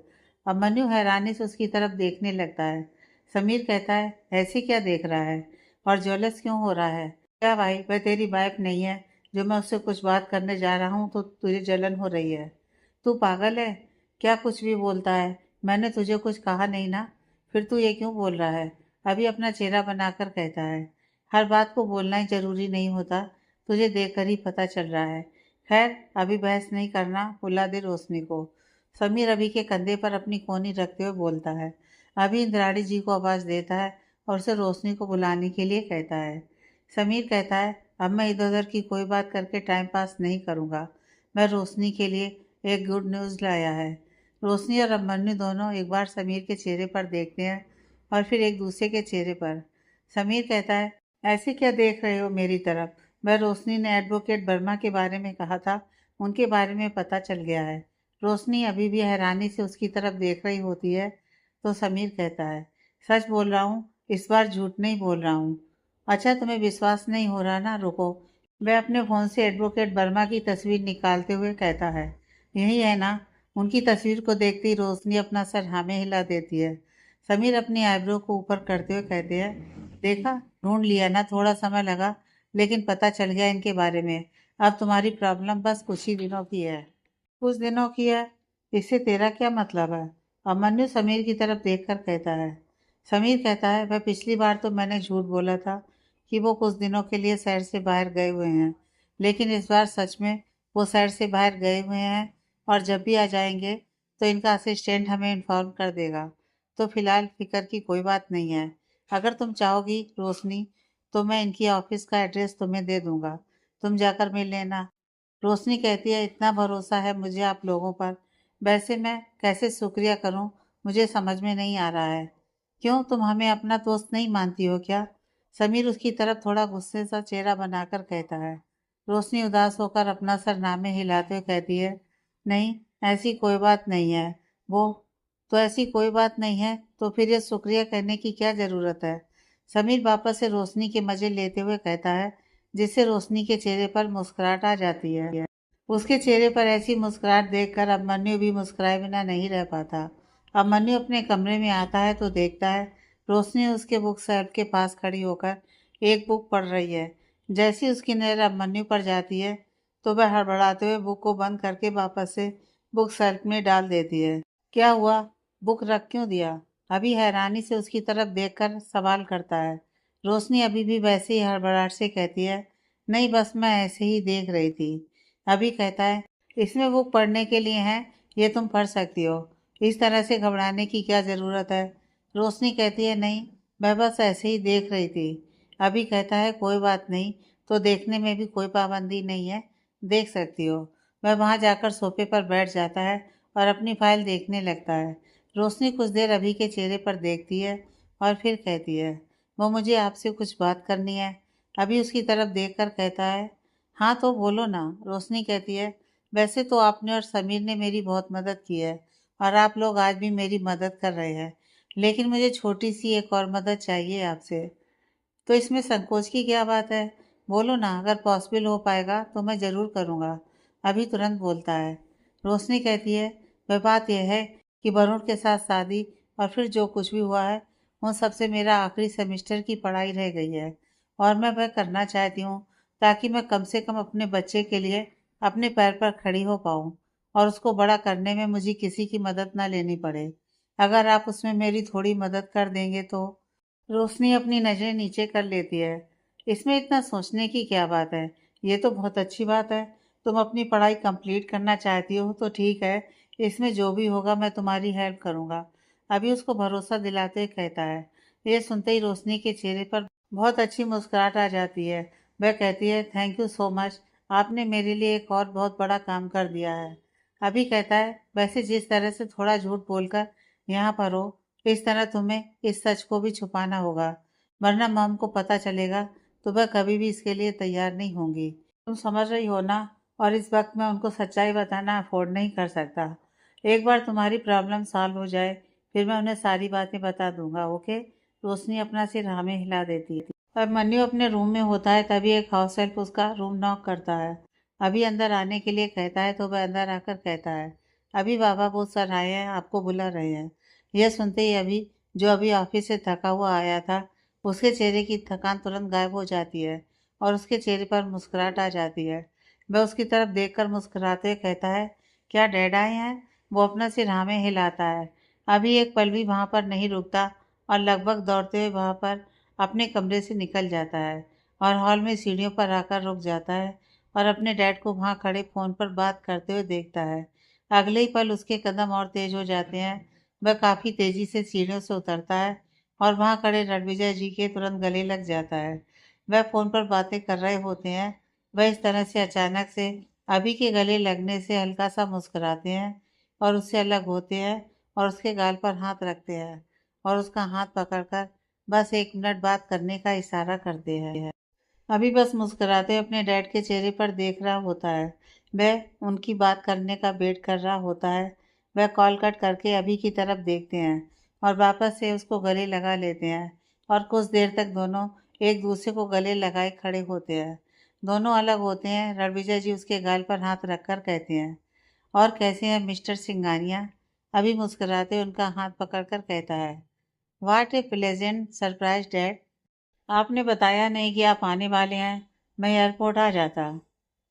अब मनु हैरानी से उसकी तरफ देखने लगता है। समीर कहता है, ऐसे क्या देख रहा है और ज्वेलस क्यों हो रहा है? क्या भाई, वह तेरी वाइफ नहीं है जो मैं उससे कुछ बात करने जा रहा हूँ तो तुझे जलन हो रही है? तू पागल है क्या? कुछ भी बोलता है। मैंने तुझे कुछ कहा नहीं ना, फिर तू ये क्यों बोल रहा है? अभी अपना चेहरा बनाकर कहता है, हर बात को बोलना ही जरूरी नहीं होता, तुझे देखकर ही पता चल रहा है। खैर, अभी बहस नहीं करना, बुला दे रोशनी को। समीर अभी के कंधे पर अपनी कोहनी रखते हुए बोलता है। अभी इंद्राणी जी को आवाज़ देता है और उसे रोशनी को बुलाने के लिए कहता है। समीर कहता है, अब मैं इधर उधर की कोई बात करके टाइम पास नहीं करूँगा। मैं रोशनी के लिए एक गुड न्यूज़ लाया है। रोशनी और अभिमन्यु दोनों एक बार समीर के चेहरे पर देखते हैं और फिर एक दूसरे के चेहरे पर। समीर कहता है, ऐसे क्या देख रहे हो मेरी तरफ? वह रोशनी ने एडवोकेट वर्मा के बारे में कहा था, उनके बारे में पता चल गया है। रोशनी अभी भी हैरानी से उसकी तरफ देख रही होती है, तो समीर कहता है, सच बोल रहा हूँ, इस बार झूठ नहीं बोल रहा हूँ। अच्छा, तुम्हें विश्वास नहीं हो रहा ना, रुको। वह अपने फ़ोन से एडवोकेट वर्मा की तस्वीर निकालते हुए कहता है, यही है ना? उनकी तस्वीर को देखते ही रोशनी अपना सर हाँ में हिला देती है। समीर अपनी आईब्रो को ऊपर करते हुए कहते हैं, देखा, ढूंढ लिया ना, थोड़ा समय लगा लेकिन पता चल गया इनके बारे में। अब तुम्हारी प्रॉब्लम बस कुछ ही दिनों की है। कुछ दिनों की है? इससे तेरा क्या मतलब है? अभिमन्यु समीर की तरफ देखकर कहता है। समीर कहता है, वह पिछली बार तो मैंने झूठ बोला था कि वो कुछ दिनों के लिए शहर से बाहर गए हुए हैं, लेकिन इस बार सच में वो शहर से बाहर गए हुए हैं, और जब भी आ जाएंगे तो इनका असिस्टेंट हमें इन्फॉर्म कर देगा। तो फिलहाल फिक्र की कोई बात नहीं है। अगर तुम चाहोगी रोशनी, तो मैं इनकी ऑफिस का एड्रेस तुम्हें दे दूंगा, तुम जाकर मिल लेना। रोशनी कहती है, इतना भरोसा है मुझे आप लोगों पर। वैसे मैं कैसे शुक्रिया करूं, मुझे समझ में नहीं आ रहा है। क्यों, तुम हमें अपना दोस्त नहीं मानती हो क्या? समीर उसकी तरफ थोड़ा गुस्से सा चेहरा बनाकर कहता है। रोशनी उदास होकर अपना सर नामे हिलाते हुए कहती है, नहीं, ऐसी कोई बात नहीं है। वो तो ऐसी कोई बात नहीं है, तो फिर ये शुक्रिया कहने की क्या ज़रूरत है? समीर वापस से रोशनी के मज़े लेते हुए कहता है, जिससे रोशनी के चेहरे पर मुस्कुराहट आ जाती है। उसके चेहरे पर ऐसी मुस्कुराहट देखकर अभिमन्यु भी मुस्कुराए बिना नहीं रह पाता। अभिमन्यु अपने कमरे में आता है तो देखता है रोशनी उसके बुक शेल्फ के पास खड़ी होकर एक बुक पढ़ रही है। जैसी उसकी नज़र अभिमन्यु पर जाती है तो वह हड़बड़ाते हुए बुक को बंद करके वापस से बुक शेल्फ में डाल देती है। क्या हुआ? बुक रख क्यों दिया? अभी हैरानी से उसकी तरफ देखकर सवाल करता है। रोशनी अभी भी वैसे ही हड़बड़ाहट से कहती है, नहीं, बस मैं ऐसे ही देख रही थी। अभी कहता है, इसमें बुक पढ़ने के लिए है, ये तुम पढ़ सकती हो, इस तरह से घबराने की क्या ज़रूरत है? रोशनी कहती है, नहीं, मैं बस ऐसे ही देख रही थी। अभी कहता है कोई बात नहीं, तो देखने में भी कोई पाबंदी नहीं है, देख सकती हो। वह वहाँ जाकर सोफे पर बैठ जाता है और अपनी फाइल देखने लगता है। रोशनी कुछ देर अभी के चेहरे पर देखती है और फिर कहती है, वो मुझे आपसे कुछ बात करनी है। अभी उसकी तरफ देखकर कहता है, हाँ तो बोलो ना। रोशनी कहती है, वैसे तो आपने और समीर ने मेरी बहुत मदद की है और आप लोग आज भी मेरी मदद कर रहे हैं, लेकिन मुझे छोटी सी एक और मदद चाहिए आपसे। तो इसमें संकोच की क्या बात है? बोलो ना, अगर पॉसिबल हो पाएगा तो मैं ज़रूर करूँगा। अभी तुरंत बोलता है। रोशनी कहती है, वह बात यह है कि वरुण के साथ शादी और फिर जो कुछ भी हुआ है, उन सबसे मेरा आखिरी सेमेस्टर की पढ़ाई रह गई है और मैं वह करना चाहती हूँ ताकि मैं कम से कम अपने बच्चे के लिए अपने पैर पर खड़ी हो पाऊँ और उसको बड़ा करने में मुझे किसी की मदद ना लेनी पड़े। अगर आप उसमें मेरी थोड़ी मदद कर देंगे तो। रोशनी अपनी नज़रें नीचे कर लेती है। इसमें इतना सोचने की क्या बात है? ये तो बहुत अच्छी बात है। तुम अपनी पढ़ाई कंप्लीट करना चाहती हो तो ठीक है, इसमें जो भी होगा मैं तुम्हारी हेल्प करूँगा। अभी उसको भरोसा दिलाते हुए कहता है। ये सुनते ही रोशनी के चेहरे पर बहुत अच्छी मुस्कुराहट आ जाती है। वह कहती है, थैंक यू सो मच, आपने मेरे लिए एक और बहुत बड़ा काम कर दिया है। अभी कहता है, वैसे जिस तरह से थोड़ा झूठ बोलकर यहाँ पर हो, इस तरह तुम्हें इस सच को भी छुपाना होगा, वरना मॉम को पता चलेगा तो वह कभी भी इसके लिए तैयार नहीं होंगी। तुम समझ रही हो ना? और इस वक्त मैं उनको सच्चाई बताना अफोर्ड नहीं कर सकता। एक बार तुम्हारी प्रॉब्लम सॉल्व हो जाए फिर मैं उन्हें सारी बातें बता दूंगा, ओके? रोशनी अपना सिर हाँ में हिला देती है। अब मन्नू अपने रूम में होता है तभी एक हाउस हेल्प उसका रूम नॉक करता है। अभी अंदर आने के लिए कहता है तो वह अंदर आकर कहता है, अभी बाबा बहुत सर आए हैं, आपको बुला रहे हैं। यह सुनते ही अभी, जो अभी ऑफिस से थका हुआ आया था, उसके चेहरे की थकान तुरंत गायब हो जाती है और उसके चेहरे पर मुस्कुराहट आ जाती है। वह उसकी तरफ देखकर मुस्कुराते हुए कहता है, क्या डैड आए हैं? वो अपना सिर हाँ में हिलाता है। अभी एक पल भी वहाँ पर नहीं रुकता और लगभग दौड़ते हुए वहाँ पर अपने कमरे से निकल जाता है और हॉल में सीढ़ियों पर आकर रुक जाता है और अपने डैड को वहाँ खड़े फ़ोन पर बात करते हुए देखता है। अगले ही पल उसके कदम और तेज हो जाते हैं। वह काफ़ी तेज़ी से सीढ़ियों से उतरता है और वहाँ खड़े रणविजय जी के तुरंत गले लग जाता है। वह फ़ोन पर बातें कर रहे होते हैं। वह इस तरह से अचानक से अभी के गले लगने से हल्का सा मुस्कुराते हैं और उससे अलग होते हैं और उसके गाल पर हाथ रखते हैं और उसका हाथ पकड़कर बस 1 मिनट बात करने का इशारा करते हैं। अभी बस मुस्कुराते अपने डैड के चेहरे पर देख रहा होता है। वह उनकी बात करने का वेट कर रहा होता है। वह कॉल कट करके अभी की तरफ देखते हैं और वापस से उसको गले लगा लेते हैं और कुछ देर तक दोनों एक दूसरे को गले लगाए खड़े होते हैं। दोनों अलग होते हैं। रणविजय जी उसके गाल पर हाथ रखकर कहते हैं, और कैसे हैं मिस्टर सिंघानिया? अभी मुस्कुराते उनका हाथ पकड़कर कहता है, वाट ए प्लेजेंट सरप्राइज डैड। आपने बताया नहीं कि आप आने वाले हैं, मैं एयरपोर्ट आ जाता।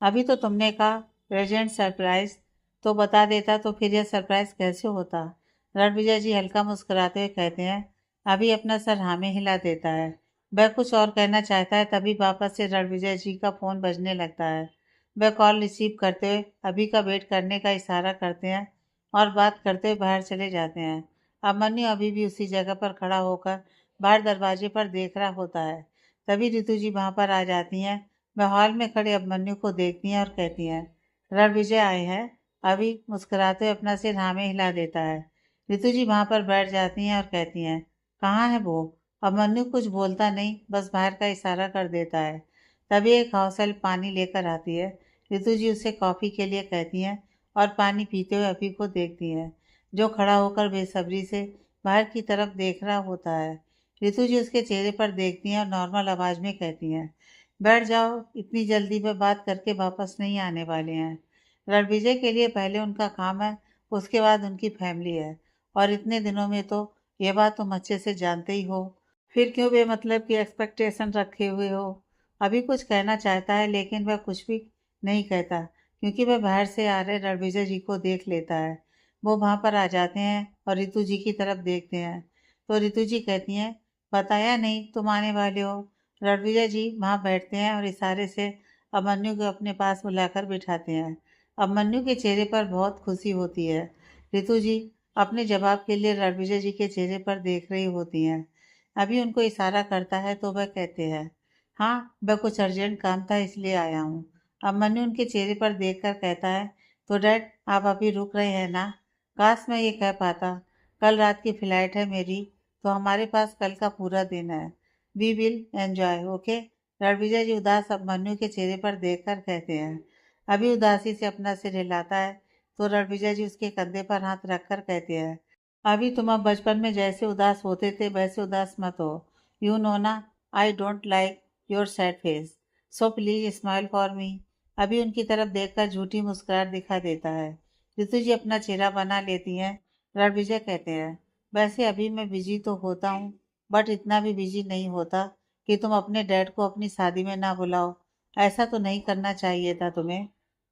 अभी तो तुमने कहा प्रेजेंट सरप्राइज, तो बता देता तो फिर यह सरप्राइज कैसे होता? रणविजय जी हल्का मुस्कुराते हुए कहते हैं। अभी अपना सर हाँ में हिला देता है। वह कुछ और कहना चाहता है तभी वापस से रणविजय जी का फ़ोन बजने लगता है। वह कॉल रिसीव करते हुए अभी का वेट करने का इशारा करते हैं और बात करते हुए बाहर चले जाते हैं। अभिमन्यु अभी भी उसी जगह पर खड़ा होकर बाहर दरवाजे पर देख रहा होता है। तभी रितु जी वहाँ पर आ जाती हैं। वह हॉल में खड़े अभिमन्यु को देखती हैं और कहती हैं, रणविजय आए हैं। अभी मुस्कुराते हुए अपना सिर हाँ में हिला देता है। रितु जी वहाँ पर बैठ जाती हैं और कहती हैं, कहाँ है वो? अभिमन्यु कुछ बोलता नहीं, बस बाहर का इशारा कर देता है। तभी एक हाउस हेल्प पानी लेकर आती है। रितु जी उसे कॉफ़ी के लिए कहती हैं और पानी पीते हुए अभी को देखती हैं, जो खड़ा होकर बेसब्री से बाहर की तरफ देख रहा होता है। रितु जी उसके चेहरे पर देखती हैं और नॉर्मल आवाज़ में कहती हैं, बैठ जाओ, इतनी जल्दी वे बात करके वापस नहीं आने वाले हैं। रणविजय के लिए पहले उनका काम है, उसके बाद उनकी फैमिली है, और इतने दिनों में तो ये बात तुम अच्छे से जानते ही हो। फिर क्यों बेमतलब की एक्सपेक्टेशन रखे हुए हो? अभी कुछ कहना चाहता है लेकिन वह कुछ भी नहीं कहता क्योंकि वह बाहर से आ रहे रणविजय जी को देख लेता है। वो वहाँ पर आ जाते हैं और रितु जी की तरफ देखते हैं तो रितु जी कहती हैं, बताया नहीं तुम आने वाले हो। रणविजय जी वहाँ बैठते हैं और इशारे से अभिमन्यु को अपने पास बुलाकर बिठाते हैं। अभिमन्यु के चेहरे पर बहुत खुशी होती है। रितु जी अपने जवाब के लिए रणविजय जी के चेहरे पर देख रही होती हैं। अभी उनको इशारा करता है तो वह कहते हैं, हाँ वह कुछ अर्जेंट काम था इसलिए आया हूँ। अब मन्नू उनके चेहरे पर देखकर कहता है, तो डैड आप अभी रुक रहे हैं ना? काश मैं ये कह पाता। कल रात की फ्लाइट है मेरी, तो हमारे पास कल का पूरा दिन है। We will enjoy, okay? Ranvijay ji उदास अब मन्नू के चेहरे पर देखकर कहते हैं। अभी उदासी से अपना सिर हिलाता है तो रणविजय जी उसके कंधे पर हाथ रखकर कहते हैं, अभी तुम अब बचपन में जैसे उदास होते थे वैसे उदास मत हो। यू नो ना, I don't like your sad face, so please smile for me. अभी उनकी तरफ देखकर झूठी मुस्कुराहट दिखा देता है। ऋतु जी अपना चेहरा बना लेती हैं। रणविजय कहते हैं, वैसे अभी मैं बिजी तो होता हूँ, बट इतना भी बिजी नहीं होता कि तुम अपने डैड को अपनी शादी में ना बुलाओ। ऐसा तो नहीं करना चाहिए था तुम्हें।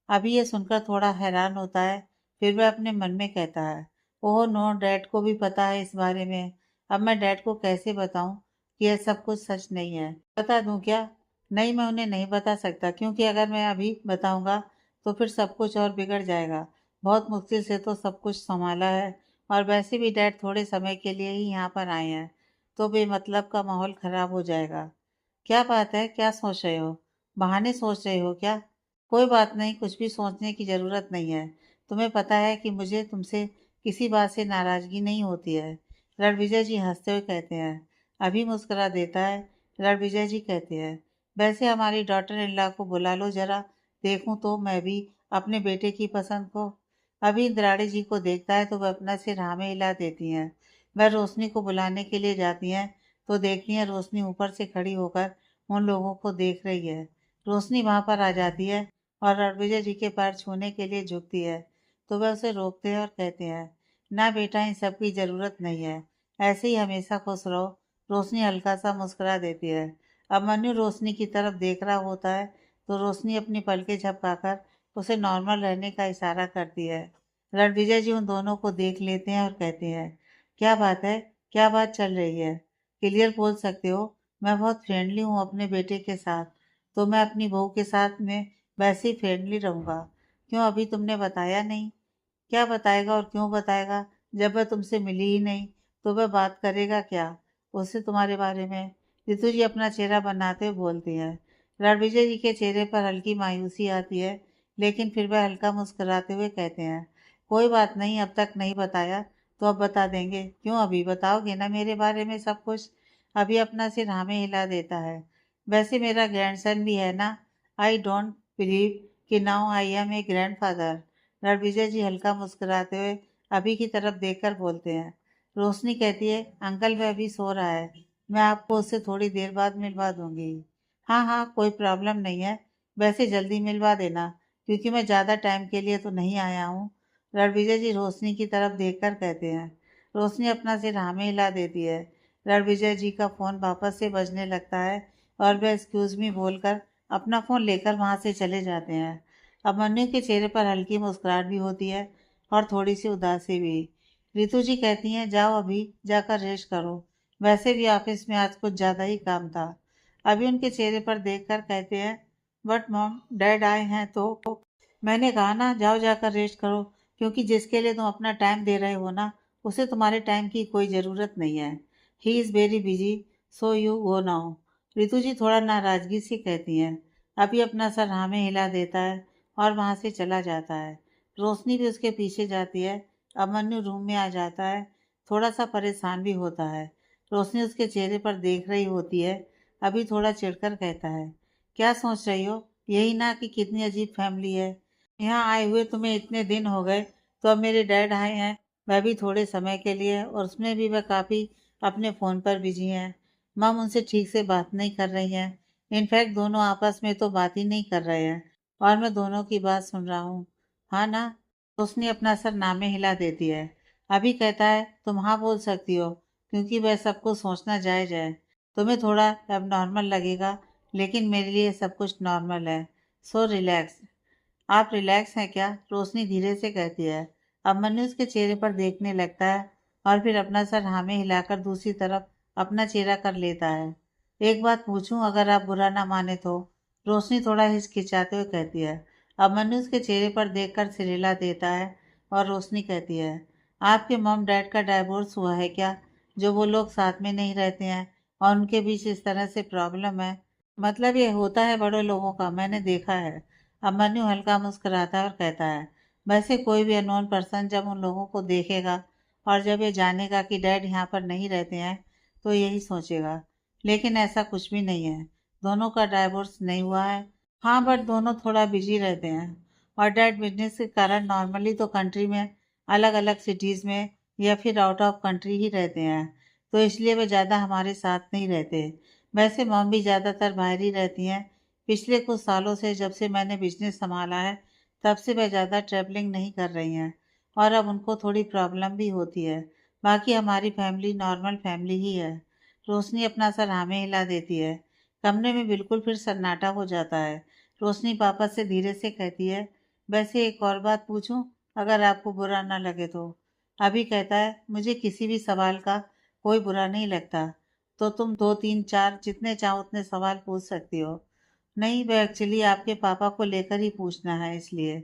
अभी ये सुनकर थोड़ा हैरान होता है, फिर वह अपने मन में कहता है, ओह नो, डैड को भी पता है इस बारे में। अब मैं डैड को कैसे बताऊं कि यह सब कुछ सच नहीं है? बता दूं क्या? नहीं, मैं उन्हें नहीं बता सकता, क्योंकि अगर मैं अभी बताऊंगा तो फिर सब कुछ और बिगड़ जाएगा। बहुत मुश्किल से तो सब कुछ संभाला है, और वैसे भी डैड थोड़े समय के लिए ही यहाँ पर आए हैं, तो बेमतलब का माहौल खराब हो जाएगा। क्या बात है, क्या सोच रहे हो? बहाने सोच रहे हो क्या? कोई बात नहीं, कुछ भी सोचने की ज़रूरत नहीं है। तुम्हें पता है कि मुझे तुमसे किसी बात से नाराज़गी नहीं होती है। रणविजय जी हंसते हुए कहते हैं। अभी मुस्कुरा देता है। रणविजय जी कहते हैं, वैसे हमारी डॉटर इन लॉ को बुला लो जरा, देखूं तो मैं भी अपने बेटे की पसंद को। अभी इंद्राणी जी को देखता है तो वह अपना सिर हाँ में हिला देती हैं। वह रोशनी को बुलाने के लिए जाती हैं तो देखती हैं रोशनी ऊपर से खड़ी होकर उन लोगों को देख रही है। रोशनी वहां पर आ जाती है और रणविजय जी के पैर छूने के लिए झुकती है, तो वह उसे रोकते हैं और कहते हैं, ना बेटा, इन सब की ज़रूरत नहीं है, ऐसे ही हमेशा खुश रहो। रोशनी हल्का सा मुस्कुरा देती है। अब मन्नू रोशनी की तरफ देख रहा होता है तो रोशनी अपनी पलकें झपकाकर उसे नॉर्मल रहने का इशारा करती है। रणविजय जी उन दोनों को देख लेते हैं और कहते हैं, क्या बात है, क्या बात चल रही है? क्लियर बोल सकते हो? मैं बहुत फ्रेंडली हूँ अपने बेटे के साथ, तो मैं अपनी बहू के साथ में वैसे ही फ्रेंडली रहूँगा। क्यों अभी तुमने बताया नहीं? क्या बताएगा और क्यों बताएगा? जब वह तुमसे मिली ही नहीं तो वह बात करेगा क्या उससे तुम्हारे बारे में? रितु जी अपना चेहरा बनाते हुए बोलती हैं। रणविजय जी के चेहरे पर हल्की मायूसी आती है, लेकिन फिर वह हल्का मुस्कुराते हुए कहते हैं, कोई बात नहीं, अब तक नहीं बताया तो अब बता देंगे। क्यों, अभी बताओगे ना मेरे बारे में सब कुछ? अभी अपना सिर हाँ में हिला देता है। वैसे मेरा ग्रैंडसन भी है ना। आई डोंट बिलीव कि now I am a grandfather. Ranvijay ji हल्का मुस्कुराते हुए अभी की तरफ देखकर बोलते हैं। रोशनी कहती है, अंकल वह अभी सो रहा है, मैं आपको उससे थोड़ी देर बाद मिलवा दूंगी। हाँ हाँ, कोई प्रॉब्लम नहीं है, वैसे जल्दी मिलवा देना, क्योंकि मैं ज़्यादा टाइम के लिए तो नहीं आया हूँ। रणविजय जी रोशनी की तरफ देखकर कहते हैं। रोशनी अपना सिर हाँ में हिला देती है। रणविजय जी का फ़ोन वापस से बजने लगता है और वह एक्सक्यूज़ मी बोलकर अपना फ़ोन लेकर वहाँ से चले जाते हैं। अब मन्नू के चेहरे पर हल्की मुस्कुराहट भी होती है और थोड़ी सी उदासी भी। रितु जी कहती हैं, जाओ अभी जाकर रेस्ट करो, वैसे भी ऑफिस में आज कुछ ज़्यादा ही काम था। अभी उनके चेहरे पर देखकर कहते हैं, बट मॉम डैड आए हैं तो? मैंने कहा ना, जाओ जाकर रेस्ट करो, क्योंकि जिसके लिए तुम अपना टाइम दे रहे हो ना, उसे तुम्हारे टाइम की कोई ज़रूरत नहीं है। He is very busy, so you go now. Ritu ji थोड़ा नाराज़गी से कहती हैं। अभी अपना सर हाँ में हिला देता है और वहाँ से चला जाता है। रोशनी भी उसके पीछे जाती है। अब मन्नू रूम में आ जाता है, थोड़ा सा परेशान भी होता है। रोशनी उसके चेहरे पर देख रही होती है। अभी थोड़ा चिढ़कर कहता है, क्या सोच रही हो? यही ना कि कितनी अजीब फैमिली है। यहाँ आए हुए तुम्हें इतने दिन हो गए, तो अब मेरे डैड आए हैं, वह भी थोड़े समय के लिए, और उसमें भी वह काफ़ी अपने फ़ोन पर बिजी हैं। मम उनसे ठीक से बात नहीं कर रही हैं। इनफैक्ट दोनों आपस में तो बात ही नहीं कर रहे हैं, और मैं दोनों की बात सुन रहा हूँ। हाँ ना? तो उसने अपना सर नामे हिला देती है। अभी कहता है, तुम हाँ बोल सकती हो, क्योंकि वह सबको सोचना जायज़ है। तुम्हें थोड़ा अब नॉर्मल लगेगा, लेकिन मेरे लिए सब कुछ नॉर्मल है। So relax. आप रिलैक्स हैं क्या? रोशनी धीरे से कहती है। अब मन्नू उसके चेहरे पर देखने लगता है और फिर अपना सर हाँ में हिलाकर दूसरी तरफ अपना चेहरा कर लेता है। एक बात पूछूं, अगर आप बुरा ना माने तो? रोशनी थोड़ा हिचकिचाते हुए कहती है। अब मन्नू उसके चेहरे पर देखकर सिर हिला देता है और रोशनी कहती है, आपके मॉम डैड का डाइवोर्स हुआ है क्या? जो वो लोग साथ में नहीं रहते हैं, और उनके बीच इस तरह से प्रॉब्लम है। मतलब ये होता है बड़े लोगों का, मैंने देखा है। अभिमन्यु हल्का मुस्कुराता है और कहता है, वैसे कोई भी अननोन पर्सन जब उन लोगों को देखेगा और जब ये जानेगा कि डैड यहाँ पर नहीं रहते हैं तो यही सोचेगा। लेकिन ऐसा कुछ भी नहीं है, दोनों का डाइवोर्स नहीं हुआ है। हाँ, बट दोनों थोड़ा बिजी रहते हैं और डैड बिजनेस के कारण नॉर्मली तो कंट्री में अलग अलग सिटीज़ में या फिर आउट ऑफ कंट्री ही रहते हैं, तो इसलिए वे ज़्यादा हमारे साथ नहीं रहते। वैसे मॉम भी ज़्यादातर बाहर ही रहती हैं। पिछले कुछ सालों से जब से मैंने बिजनेस संभाला है तब से वह ज़्यादा ट्रैवलिंग नहीं कर रही हैं और अब उनको थोड़ी प्रॉब्लम भी होती है। बाकी हमारी फैमिली नॉर्मल फैमिली ही है। रोशनी अपना सर हाँ में हिला देती है। कमरे में बिल्कुल फिर सन्नाटा हो जाता है। रोशनी पापा से धीरे से कहती है, वैसे एक और बात पूछूं, अगर आपको बुरा ना लगे तो। अभी कहता है, मुझे किसी भी सवाल का कोई बुरा नहीं लगता, तो तुम 2 3 4 जितने चाहो उतने सवाल पूछ सकती हो। नहीं, वह एक्चुअली आपके पापा को लेकर ही पूछना है इसलिए।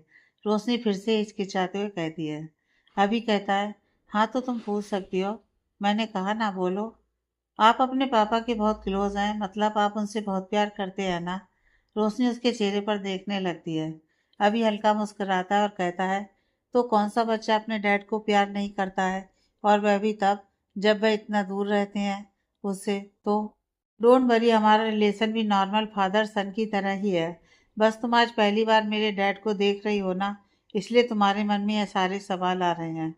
रोशनी फिर से हिचकिचाते हुए कहती है। अभी कहता है, हाँ तो तुम पूछ सकती हो, मैंने कहा ना, बोलो। आप अपने पापा के बहुत क्लोज हैं, मतलब आप उनसे बहुत प्यार करते हैं ना। रोशनी उसके चेहरे पर देखने लगती है। अभी हल्का मुस्कुराता है और कहता है, तो कौन सा बच्चा अपने डैड को प्यार नहीं करता है, और वह भी तब जब वह इतना दूर रहते हैं उससे। तो डोंट वरी, हमारा रिलेशन भी नॉर्मल फादर सन की तरह ही है। बस तुम आज पहली बार मेरे डैड को देख रही हो ना, इसलिए तुम्हारे मन में ये सारे सवाल आ रहे हैं।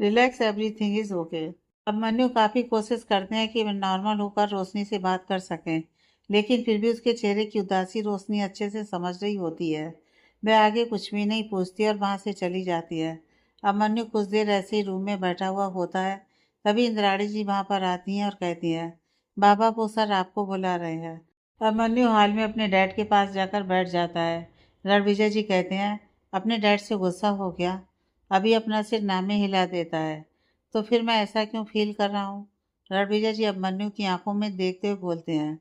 Relax, everything is okay. अब मन्नू काफ़ी कोशिश करते हैं कि वे नॉर्मल होकर रोशनी से बात कर सकें, लेकिन फिर भी उसके चेहरे की उदासी रोशनी अच्छे से समझ रही होती है। वह आगे कुछ भी नहीं पूछती और वहाँ से चली जाती है। अब मन्नू कुछ देर ऐसे ही रूम में बैठा हुआ होता है। तभी इंद्राणी जी वहाँ पर आती हैं और कहती हैं, बाबा वो सर आपको बुला रहे हैं। अभिमन्यु हॉल में अपने डैड के पास जाकर बैठ जाता है। रणविजय जी कहते हैं, अपने डैड से गुस्सा हो गया? अभी अपना सिर नामे हिला देता है। तो फिर मैं ऐसा क्यों फील कर रहा हूँ? रणविजय जी अभिमन्यु की आंखों में देखते हुए बोलते हैं।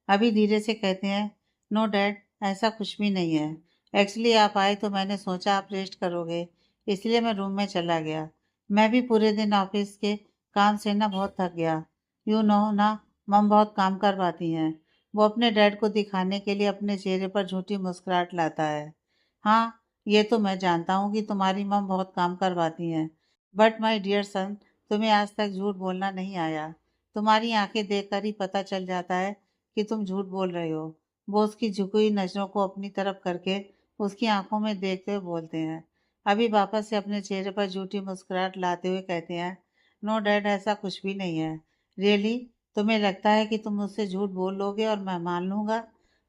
अभी धीरे से कहते हैं, नो डैड, ऐसा कुछ भी नहीं है। एक्चुअली आप आए तो मैंने सोचा आप रेस्ट करोगे, इसलिए मैं रूम में चला गया। मैं भी पूरे दिन ऑफिस के काम से ना बहुत थक गया। यू नो ना, मम बहुत काम करवाती हैं। वो अपने डैड को दिखाने के लिए अपने चेहरे पर झूठी मुस्कुराहट लाता है। हाँ, ये तो मैं जानता हूँ कि तुम्हारी मम बहुत काम करवाती हैं, बट माय डियर सन, तुम्हें आज तक झूठ बोलना नहीं आया। तुम्हारी आंखें देखकर ही पता चल जाता है कि तुम झूठ बोल रहे हो। वो उसकी झुकी हुई नज़रों को अपनी तरफ करके उसकी आंखों में देखते हुए बोलते हैं। अभी वापस से अपने चेहरे पर झूठी मुस्कुराहट लाते हुए कहते हैं, नो डैड, ऐसा कुछ भी नहीं है। रियली? तुम्हें लगता है कि तुम मुझसे झूठ बोल लोगे और मैं मान लूँगा?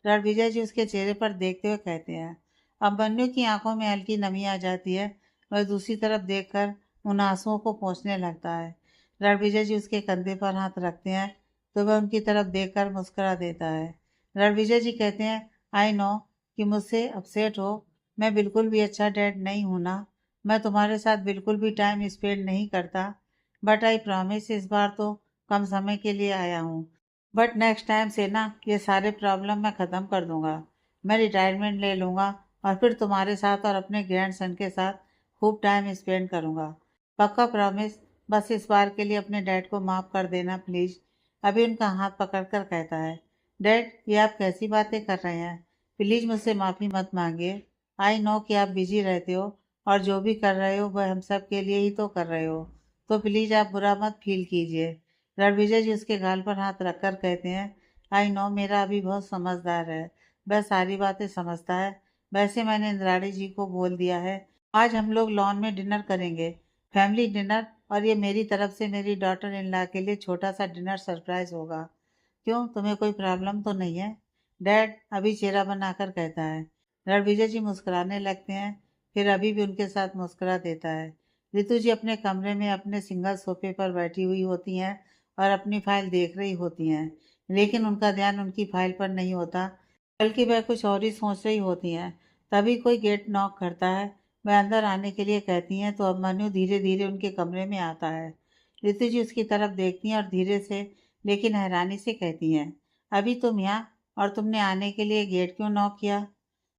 रणविजय जी उसके चेहरे पर देखते हुए कहते हैं। अब बन्नू की आंखों में हल्की नमी आ जाती है। वह दूसरी तरफ देखकर उन आंसुओं को पोंछने लगता है। रणविजय जी उसके कंधे पर हाथ रखते हैं तो वह उनकी तरफ देखकर मुस्कुरा देता है। रणविजय जी कहते हैं, आई नो कि मुझसे अपसेट हो, मैं बिल्कुल भी अच्छा डैड नहीं हूँ ना। मैं तुम्हारे साथ बिल्कुल भी टाइम स्पेंड नहीं करता, बट आई प्रॉमिस इस बार तो कम समय के लिए आया हूँ। बट नेक्स्ट टाइम से ना ये सारे प्रॉब्लम मैं ख़त्म कर दूँगा। मैं रिटायरमेंट ले लूँगा और फिर तुम्हारे साथ और अपने ग्रैंड सन के साथ खूब टाइम स्पेंड करूँगा। पक्का प्रॉमिस? बस इस बार के लिए अपने डैड को माफ़ कर देना प्लीज़। अभी उनका हाथ पकड़कर कहता है, डैड ये आप कैसी बातें कर रहे हैं? प्लीज़ मुझसे माफ़ी मत मांगिए। आई नो कि आप बिजी रहते हो और जो भी कर रहे हो वह हम सब के लिए ही तो कर रहे हो, तो प्लीज़ आप बुरा मत फील कीजिए। रणविजय जी उसके गाल पर हाथ रखकर कहते हैं, आई नो मेरा अभी बहुत समझदार है, वह सारी बातें समझता है। वैसे मैंने इंद्राणी जी को बोल दिया है, आज हम लोग लॉन में डिनर करेंगे, फैमिली डिनर, और ये मेरी तरफ से मेरी डॉटर इन लॉ के लिए छोटा सा डिनर सरप्राइज होगा। क्यों, तुम्हें कोई प्रॉब्लम तो नहीं है? डैड अभी चेहरा बनाकर कहता है। रणविजय जी मुस्कुराने लगते हैं, फिर अभी भी उनके साथ मुस्कुरा देता है। रितु जी अपने कमरे में अपने सिंगल सोफे पर बैठी हुई होती हैं और अपनी फाइल देख रही होती हैं, लेकिन उनका ध्यान उनकी फाइल पर नहीं होता, बल्कि वह कुछ और ही सोच रही होती हैं। तभी कोई गेट नॉक करता है। वह अंदर आने के लिए कहती हैं तो अभिमन्यु धीरे धीरे उनके कमरे में आता है। रितु जी उसकी तरफ देखती हैं और धीरे से लेकिन हैरानी से कहती हैं, अभी तुम यहाँ, और तुमने आने के लिए गेट क्यों नॉक किया?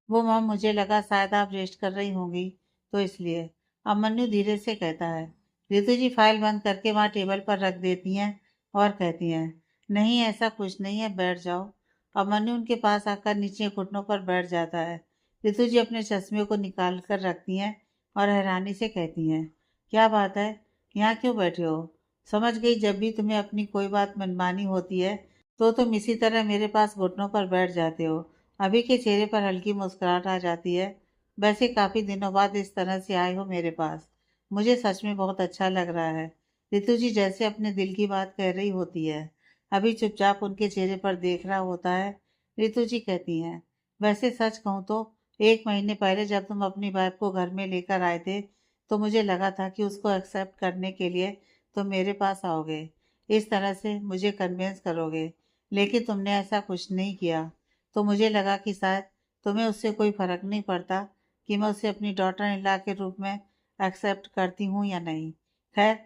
वो मॉम, मुझे लगा शायद आप रेस्ट कर रही होंगी तो इसलिए। अभिमन्यु धीरे से कहता है। रितु जी फाइल बंद करके वहाँ टेबल पर रख देती हैं और कहती हैं, नहीं, ऐसा कुछ नहीं है, बैठ जाओ। अभिमन्यु उनके पास आकर नीचे घुटनों पर बैठ जाता है। ऋतु जी अपने चश्मे को निकाल कर रखती हैं और हैरानी से कहती हैं, क्या बात है, यहाँ क्यों बैठे हो? समझ गई, जब भी तुम्हें अपनी कोई बात मनमानी होती है तो तुम इसी तरह मेरे पास घुटनों पर बैठ जाते हो। अभी के चेहरे पर हल्की मुस्कुराहट आ जाती है। वैसे काफ़ी दिनों बाद इस तरह से आए हो मेरे पास, मुझे सच में बहुत अच्छा लग रहा है। ऋतु जी जैसे अपने दिल की बात कह रही होती है। अभी चुपचाप उनके चेहरे पर देख रहा होता है। ऋतु जी कहती हैं, वैसे सच कहूँ तो 1 महीने पहले जब तुम अपनी वाइफ को घर में लेकर आए थे तो मुझे लगा था कि उसको एक्सेप्ट करने के लिए तुम मेरे पास आओगे, इस तरह से मुझे कन्विंस करोगे, लेकिन तुमने ऐसा कुछ नहीं किया। तो मुझे लगा कि शायद तुम्हें उससे कोई फ़र्क नहीं पड़ता कि मैं उसे अपनी डॉटर इन लॉ के रूप में एक्सेप्ट करती हूँ या नहीं। खैर,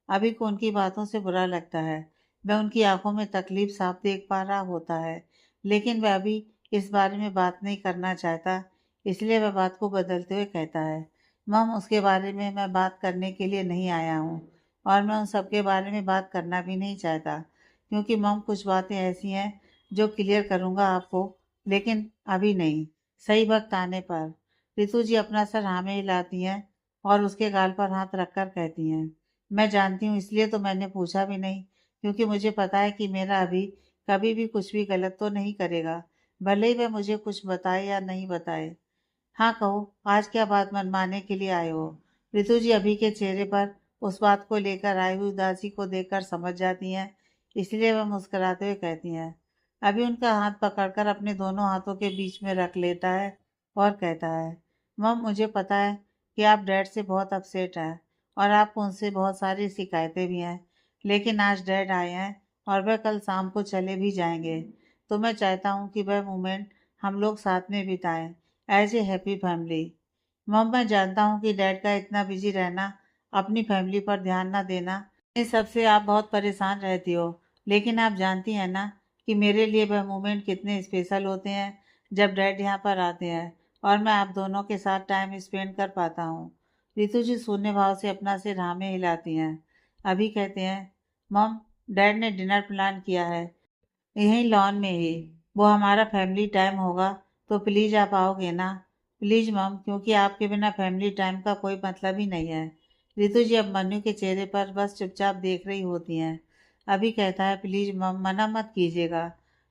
अभी को उनकी बातों से बुरा लगता है। वह उनकी आंखों में तकलीफ साफ देख पा रहा होता है, लेकिन वह अभी इस बारे में बात नहीं करना चाहता, इसलिए वह बात को बदलते हुए कहता है, मम, उसके बारे में मैं बात करने के लिए नहीं आया हूँ और मैं उन सब के बारे में बात करना भी नहीं चाहता, क्योंकि मम कुछ बातें ऐसी हैं जो क्लियर करूँगा आपको, लेकिन अभी नहीं, सही वक्त आने पर। रितु जी अपना सर हाँ में हिलाती हैं और उसके गाल पर हाथ रखकर कहती हैं, मैं जानती हूँ, इसलिए तो मैंने पूछा भी नहीं, क्योंकि मुझे पता है कि मेरा अभी कभी भी कुछ भी गलत तो नहीं करेगा, भले ही वह मुझे कुछ बताए या नहीं बताए। हाँ कहो, आज क्या बात मनवाने के लिए आए हो? ऋतु जी अभी के चेहरे पर उस बात को लेकर आई हुई उदासी को देखकर समझ जाती हैं, इसलिए वह मुस्कुराते हुए कहती हैं। अभी उनका हाथ पकड़कर अपने दोनों हाथों के बीच में रख लेता है और कहता है, मम, मुझे पता है कि आप डैड से बहुत अपसेट हैं और आपको उनसे बहुत सारी शिकायतें भी हैं, लेकिन आज डैड आए हैं और वह कल शाम को चले भी जाएंगे, तो मैं चाहता हूँ कि वह मोमेंट हम लोग साथ में बिताएं एज ए हैप्पी फैमिली। मम, मैं जानता हूँ कि डैड का इतना बिजी रहना, अपनी फैमिली पर ध्यान ना देना, इन सब से आप बहुत परेशान रहती हो, लेकिन आप जानती हैं ना कि मेरे लिए वह मोमेंट कितने स्पेशल होते हैं जब डैड यहाँ पर आते हैं और मैं आप दोनों के साथ टाइम स्पेंड कर पाता हूँ। रितु जी शून्य भाव से अपना सिर हाँ में हिलाती हैं। अभी कहते हैं, मम, डैड ने डिनर प्लान किया है, यहीं लॉन में ही, वो हमारा फैमिली टाइम होगा, तो प्लीज़ आप आओगे ना? प्लीज़ मम, क्योंकि आपके बिना फैमिली टाइम का कोई मतलब ही नहीं है। रितु जी अब मन्नू के चेहरे पर बस चुपचाप देख रही होती हैं। अभी कहता है, प्लीज़ मम, मना मत कीजिएगा।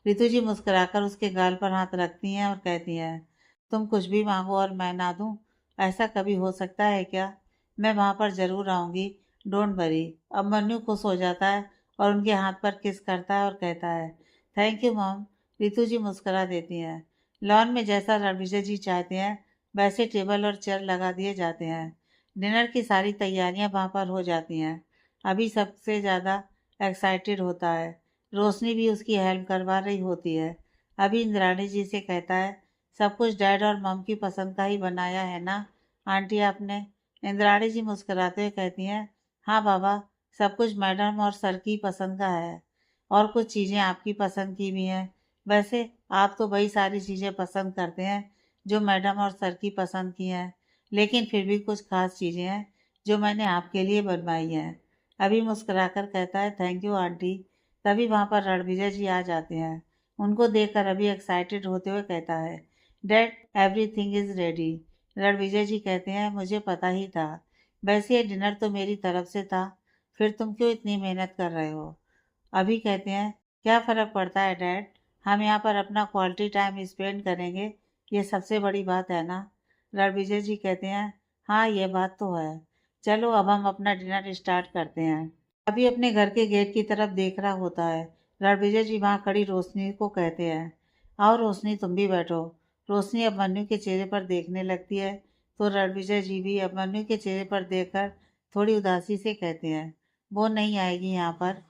रितु जी मुस्कुराकर उसके गाल पर हाथ रखती हैं और कहती हैं, तुम कुछ भी मांगो और मैं ना दूँ, ऐसा कभी हो सकता है क्या? मैं वहाँ पर ज़रूर आऊँगी, डोंट वरी। अब मन्नू खुश हो जाता है और उनके हाथ पर किस करता है और कहता है, थैंक यू मॉम। रितु जी मुस्कुरा देती हैं। लॉन में जैसा रणविजय जी चाहते हैं वैसे टेबल और चेयर लगा दिए जाते हैं। डिनर की सारी तैयारियां वहाँ पर हो जाती हैं। अभी सबसे ज़्यादा एक्साइटेड होता है। रोशनी भी उसकी हेल्प करवा रही होती है। अभी इंद्राणी जी से कहता है, सब कुछ डैड और मम की पसंद का ही बनाया है ना आंटी आपने? इंद्राणी जी मुस्कुराते हुए कहती हैं, हाँ बाबा, सब कुछ मैडम और सर की पसंद का है और कुछ चीज़ें आपकी पसंद की भी हैं। वैसे आप तो वही सारी चीज़ें पसंद करते हैं जो मैडम और सर की पसंद की हैं, लेकिन फिर भी कुछ खास चीज़ें हैं जो मैंने आपके लिए बनवाई हैं। अभी मुस्कुराकर कहता है, थैंक यू आंटी। तभी वहाँ पर रणविजय जी आ जाते हैं। उनको देखकर अभी एक्साइटेड होते हुए कहता है, dad, everything is ready. Ranvijay ji कहते हैं, मुझे पता ही था। वैसे ये डिनर तो मेरी तरफ से था, फिर तुम क्यों इतनी मेहनत कर रहे हो? अभी कहते हैं, क्या फ़र्क पड़ता है डैड, हम यहाँ पर अपना क्वालिटी टाइम स्पेंड करेंगे, ये सबसे बड़ी बात है ना? रणविजय जी कहते हैं, हाँ ये बात तो है। चलो अब हम अपना डिनर स्टार्ट करते हैं। अभी अपने घर के गेट की तरफ देख रहा होता है। रणविजय जी वहाँ खड़ी रोशनी को कहते हैं, आओ रोशनी, तुम भी बैठो। रोशनी अब मन्नू के चेहरे पर देखने लगती है, तो रणविजय जी भी अब मन्नू के चेहरे पर देखकर थोड़ी उदासी से कहते हैं, वो नहीं आएगी यहाँ पर,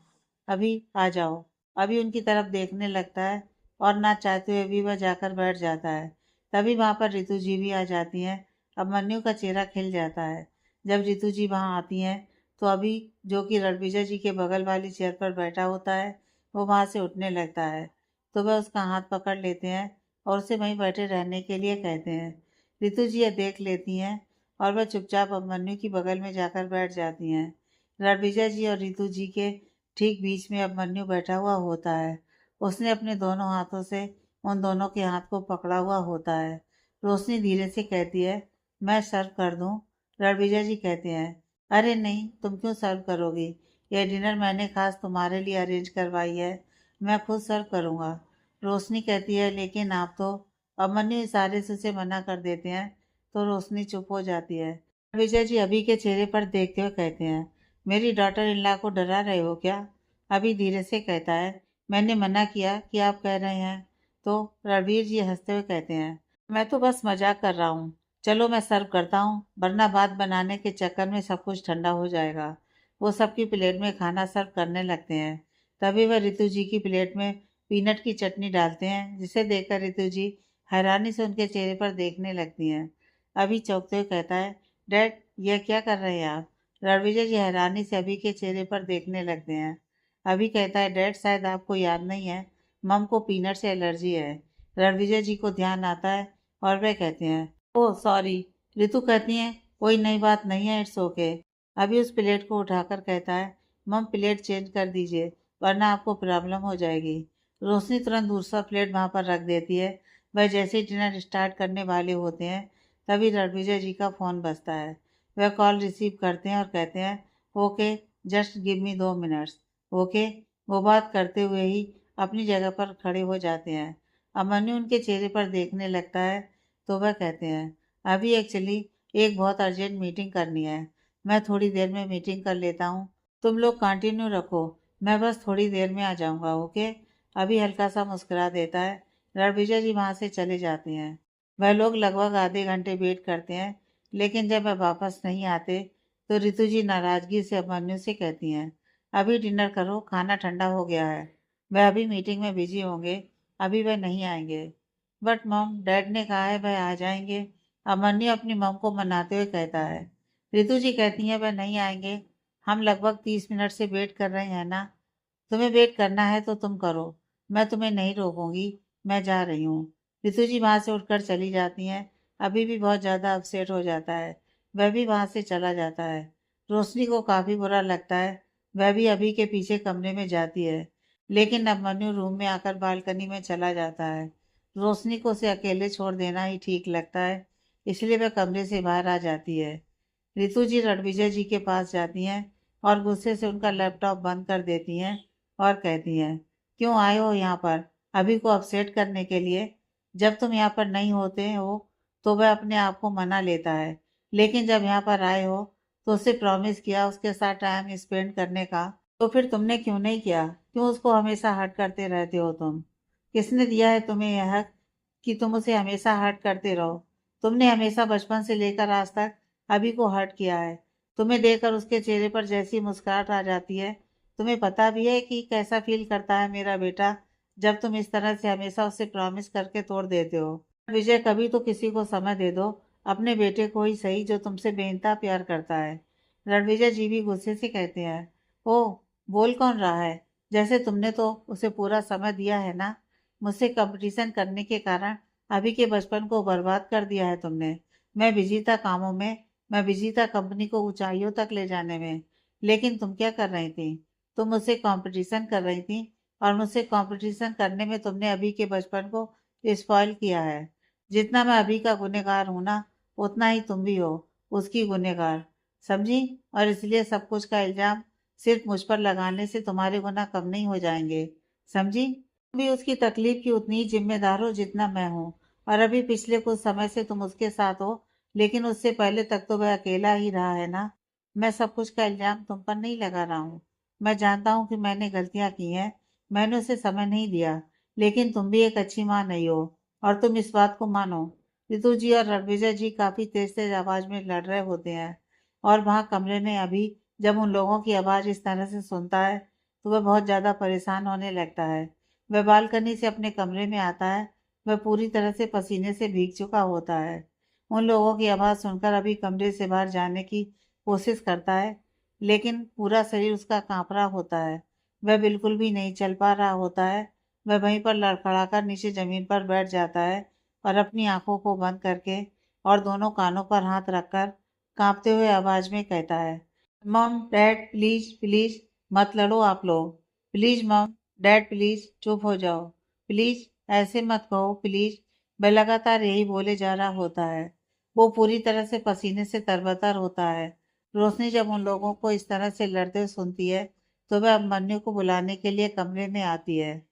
अभी आ जाओ। अभी उनकी तरफ देखने लगता है और ना चाहते हुए भी वह जाकर बैठ जाता है। तभी वहाँ पर रितु जी भी आ जाती हैं। अब मन्नू का चेहरा खिल जाता है जब रितु जी वहाँ आती हैं, तो अभी जो कि रणविजय जी के बगल वाली चेयर पर बैठा होता है वो वहाँ से उठने लगता है, तो वह उसका हाथ पकड़ लेते हैं और उसे वहीं बैठे रहने के लिए कहते हैं। रितु जी यह देख लेती हैं और वह चुपचाप अब मन्नू की बगल में जाकर बैठ जाती हैं। रणविजय जी और रितु जी के ठीक बीच में अभिमन्यु बैठा हुआ होता है। उसने अपने दोनों हाथों से उन दोनों के हाथ को पकड़ा हुआ होता है। रोशनी धीरे से कहती है, मैं सर्व कर दूं? रणविजय जी कहते हैं, अरे नहीं, तुम क्यों सर्व करोगी? यह डिनर मैंने खास तुम्हारे लिए अरेंज करवाई है, मैं खुद सर्व करूंगा। रोशनी कहती है, लेकिन आप तो। अभिमन्यु इशारे से उसे मना कर देते हैं तो रोशनी चुप हो जाती है। रणविजय जी अभी के चेहरे पर देखते हुए कहते हैं, मेरी डॉटर इन लॉ को डरा रहे हो क्या? अभी धीरे से कहता है, मैंने मना किया कि आप कह रहे हैं तो? रणवीर जी हंसते हुए कहते हैं, मैं तो बस मजाक कर रहा हूँ। चलो मैं सर्व करता हूँ, वरना बात बनाने के चक्कर में सब कुछ ठंडा हो जाएगा। वो सबकी प्लेट में खाना सर्व करने लगते हैं। तभी वह रितु जी की प्लेट में पीनट की चटनी डालते हैं, जिसे देखकर रितु जी हैरानी से उनके चेहरे पर देखने लगती हैं। अभी चौंकते हुए कहता है, डैड, यह क्या कर रहे हैं आप? रणविजय जी हैरानी से अभी के चेहरे पर देखने लगते हैं। अभी कहता है, डैड, शायद आपको याद नहीं है, मम को पीनट से एलर्जी है। रणविजय जी को ध्यान आता है और वे कहते हैं, ओह सॉरी। रितु कहती हैं, कोई नई बात नहीं है, इट्स ओके। अभी उस प्लेट को उठाकर कहता है, मम प्लेट चेंज कर दीजिए, वरना आपको प्रॉब्लम हो जाएगी। रोशनी तुरंत दूसरा प्लेट वहाँ पर रख देती है। वह जैसे ही डिनर स्टार्ट करने वाले होते हैं, तभी रणविजय जी का फ़ोन बजता है। वह कॉल रिसीव करते हैं और कहते हैं, okay, just give me 2 minutes. Okay. वो बात करते हुए ही अपनी जगह पर खड़े हो जाते हैं। अभिमन्यु उनके चेहरे पर देखने लगता है तो वह कहते हैं, अभी एक्चुअली एक बहुत अर्जेंट मीटिंग करनी है, मैं थोड़ी देर में मीटिंग कर लेता हूँ, तुम लोग कंटिन्यू रखो, मैं बस थोड़ी देर में आ जाऊँगा, ओके। अभी हल्का सा मुस्कुरा देता है। रणविजय जी वहाँ से चले जाते हैं। वह लोग लगभग आधे घंटे वेट करते हैं, लेकिन जब वह वापस नहीं आते तो रितु जी नाराजगी से अभिमन्यु से कहती हैं, अभी डिनर करो, खाना ठंडा हो गया है। वह अभी मीटिंग में बिजी होंगे, अभी वह नहीं आएंगे। बट मॉम, डैड ने कहा है वह आ जाएंगे। अभिमन्यु अपनी मॉम को मनाते हुए कहता है। रितु जी कहती हैं, वह नहीं आएंगे, हम लगभग 30 मिनट से वेट कर रहे हैं ना। तुम्हें वेट करना है तो तुम करो, मैं तुम्हें नहीं रोकूंगी, मैं जा रही हूँ। रितु जी वहाँ से उठकर चली जाती हैं। अभी भी बहुत ज़्यादा अपसेट हो जाता है, वह भी वहाँ से चला जाता है। रोशनी को काफ़ी बुरा लगता है। वह भी अभी के पीछे कमरे में जाती है, लेकिन अब मनु रूम में आकर बालकनी में चला जाता है। रोशनी को उसे अकेले छोड़ देना ही ठीक लगता है, इसलिए वह कमरे से बाहर आ जाती है। रितु जी रणविजय जी के पास जाती हैं और गुस्से से उनका लैपटॉप बंद कर देती हैं और कहती हैं, क्यों आए हो यहाँ पर? अभी को अपसेट करने के लिए? जब तुम यहाँ पर नहीं होते हो तो वह अपने आप को मना लेता है, लेकिन जब यहाँ पर आए हो तो उसे प्रॉमिस किया उसके साथ टाइम स्पेंड करने का, तो फिर तुमने क्यों नहीं किया? क्यों उसको हमेशा हर्ट करते रहते हो तुम? किसने दिया है तुम्हें यह हक कि तुम उसे हमेशा हर्ट करते रहो? तुमने हमेशा बचपन से लेकर आज तक अभी को हर्ट किया है। तुम्हें देखकर उसके चेहरे पर जैसी मुस्कुराहट आ जाती है, तुम्हें पता भी है कि कैसा फील करता है मेरा बेटा जब तुम इस तरह से हमेशा उसे प्रॉमिस करके तोड़ देते हो। विजय, कभी तो किसी को समय दे दो, अपने बेटे को ही सही जो तुमसे बेइंतहा प्यार करता है। रणविजय जी भी गुस्से से कहते हैं, ओ, बोल कौन रहा है? जैसे तुमने तो उसे पूरा समय दिया है ना। मुझसे कंपटीशन करने के कारण अभी के बचपन को बर्बाद कर दिया है तुमने। मैं बिजी था कामों में, मैं बिजी था कंपनी को ऊंचाइयों तक ले जाने में, लेकिन तुम क्या कर रही थी? तुम मुझसे कंपटीशन कर रही थी और मुझसे कंपटीशन करने में तुमने अभी के बचपन को स्पॉइल किया है। जितना मैं अभी का गुनहगार हूं ना, उतना ही तुम भी हो उसकी गुनहगार, समझी? और इसलिए सब कुछ का इल्जाम सिर्फ मुझ पर लगाने से तुम्हारे गुनाह कम नहीं हो जाएंगे, समझी? तुम भी उसकी तकलीफ की उतनी ही जिम्मेदार हो जितना मैं हूँ। और अभी पिछले कुछ समय से तुम उसके साथ हो, लेकिन उससे पहले तक तो वह अकेला ही रहा है ना। मैं सब कुछ का इल्जाम तुम पर नहीं लगा रहा हूँ। मैं जानता हूँ कि मैंने गलतियाँ की हैं, मैंने उसे समय नहीं दिया, लेकिन तुम भी एक अच्छी माँ नहीं हो और तुम इस बात को मानो। रितु जी और रणविजय जी काफी तेज तेज आवाज में लड़ रहे होते हैं और वहाँ कमरे में अभी जब उन लोगों की आवाज इस तरह से सुनता है तो वह बहुत ज्यादा परेशान होने लगता है। वह बालकनी से अपने कमरे में आता है। वह पूरी तरह से पसीने से भीग चुका होता है। उन लोगों की आवाज़ सुनकर अभी कमरे से बाहर जाने की कोशिश करता है, लेकिन पूरा शरीर उसका काँप रहा होता है। वह बिल्कुल भी नहीं चल पा रहा होता है। वह वहीं पर लड़खड़ाकर नीचे ज़मीन पर बैठ जाता है और अपनी आँखों को बंद करके और दोनों कानों पर हाथ रखकर काँपते हुए आवाज़ में कहता है, मॉम, डैड, प्लीज़, प्लीज़, मत लड़ो आप लोग। प्लीज मॉम, डैड प्लीज चुप हो जाओ। प्लीज ऐसे मत कहो प्लीज। वह लगातार यही बोले जा रहा होता है। वो पूरी तरह से पसीने से तरबतर होता है। रोशनी जब उन लोगों को इस तरह से लड़ते हुए सुनती है तो वह अभिमन्यु को बुलाने के लिए कमरे में आती है।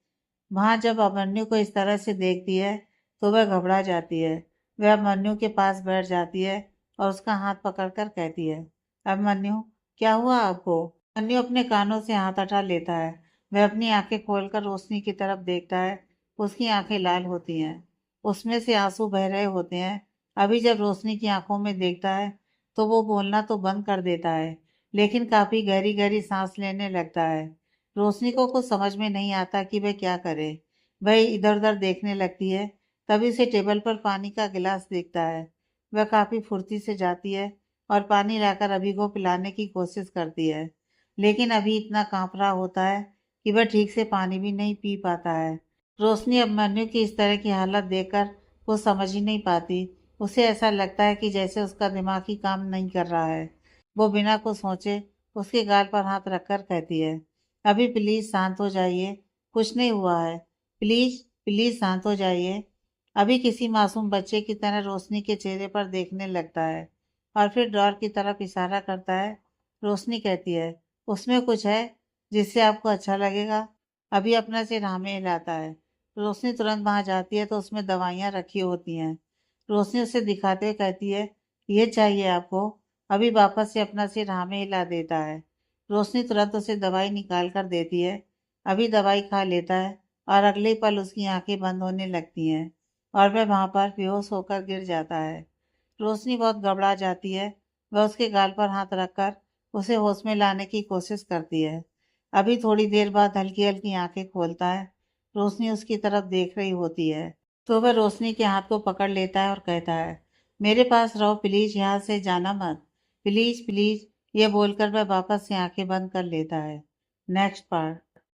वहां जब अभिमन्यु को इस तरह से देखती है तो वह घबरा जाती है। वह अभिमन्यु के पास बैठ जाती है और उसका हाथ पकड़कर कहती है, अभिमन्यु, क्या हुआ आपको? अभिमन्यु अपने कानों से हाथ हटा लेता है। वह अपनी आंखें खोलकर रोशनी की तरफ देखता है। उसकी आंखें लाल होती हैं, उसमें से आंसू बह रहे होते हैं। अभी जब रोशनी की आंखों में देखता है तो वो बोलना तो बंद कर देता है, लेकिन काफी गहरी गहरी सांस लेने लगता है। रोशनी को कुछ समझ में नहीं आता कि वह क्या करे। वह इधर उधर देखने लगती है। तभी उसे टेबल पर पानी का गिलास दिखता है। वह काफी फुर्ती से जाती है और पानी लाकर अभी को पिलाने की कोशिश करती है, लेकिन अभी इतना कांप रहा होता है कि वह ठीक से पानी भी नहीं पी पाता है। रोशनी अभिमन्यु की इस तरह की हालत देखकर कुछ समझ ही नहीं पाती। उसे ऐसा लगता है कि जैसे उसका दिमाग ही काम नहीं कर रहा है। वो बिना कुछ सोचे उसके गाल पर हाथ रखकर कहती है, अभी प्लीज शांत हो जाइए, कुछ नहीं हुआ है। प्लीज प्लीज शांत हो जाइए। अभी किसी मासूम बच्चे की तरह रोशनी के चेहरे पर देखने लगता है और फिर डॉर की तरफ इशारा करता है। रोशनी कहती है, उसमें कुछ है जिससे आपको अच्छा लगेगा? अभी अपना सिर हाँ में हिलाता है। रोशनी तुरंत वहां जाती है तो उसमें दवाइयाँ रखी होती हैं। रोशनी उसे दिखाते हुए कहती है, ये चाहिए आपको? अभी वापस से अपना सिर हाँ में हिला देता है। रोशनी तुरंत उसे दवाई निकाल कर देती है। अभी दवाई खा लेता है और अगले ही पल उसकी आंखें बंद होने लगती हैं और वह वहां पर बेहोश होकर गिर जाता है। रोशनी बहुत घबरा जाती है। वह उसके गाल पर हाथ रखकर उसे होश में लाने की कोशिश करती है। अभी थोड़ी देर बाद हल्की हल्की आंखें खोलता है। रोशनी उसकी तरफ देख रही होती है तो वह रोशनी के हाथ को पकड़ लेता है और कहता है, मेरे पास रहो प्लीज, यहाँ से जाना मत, प्लीज प्लीज। ये बोलकर वह वापस से आंखें बंद कर लेता है। Next part.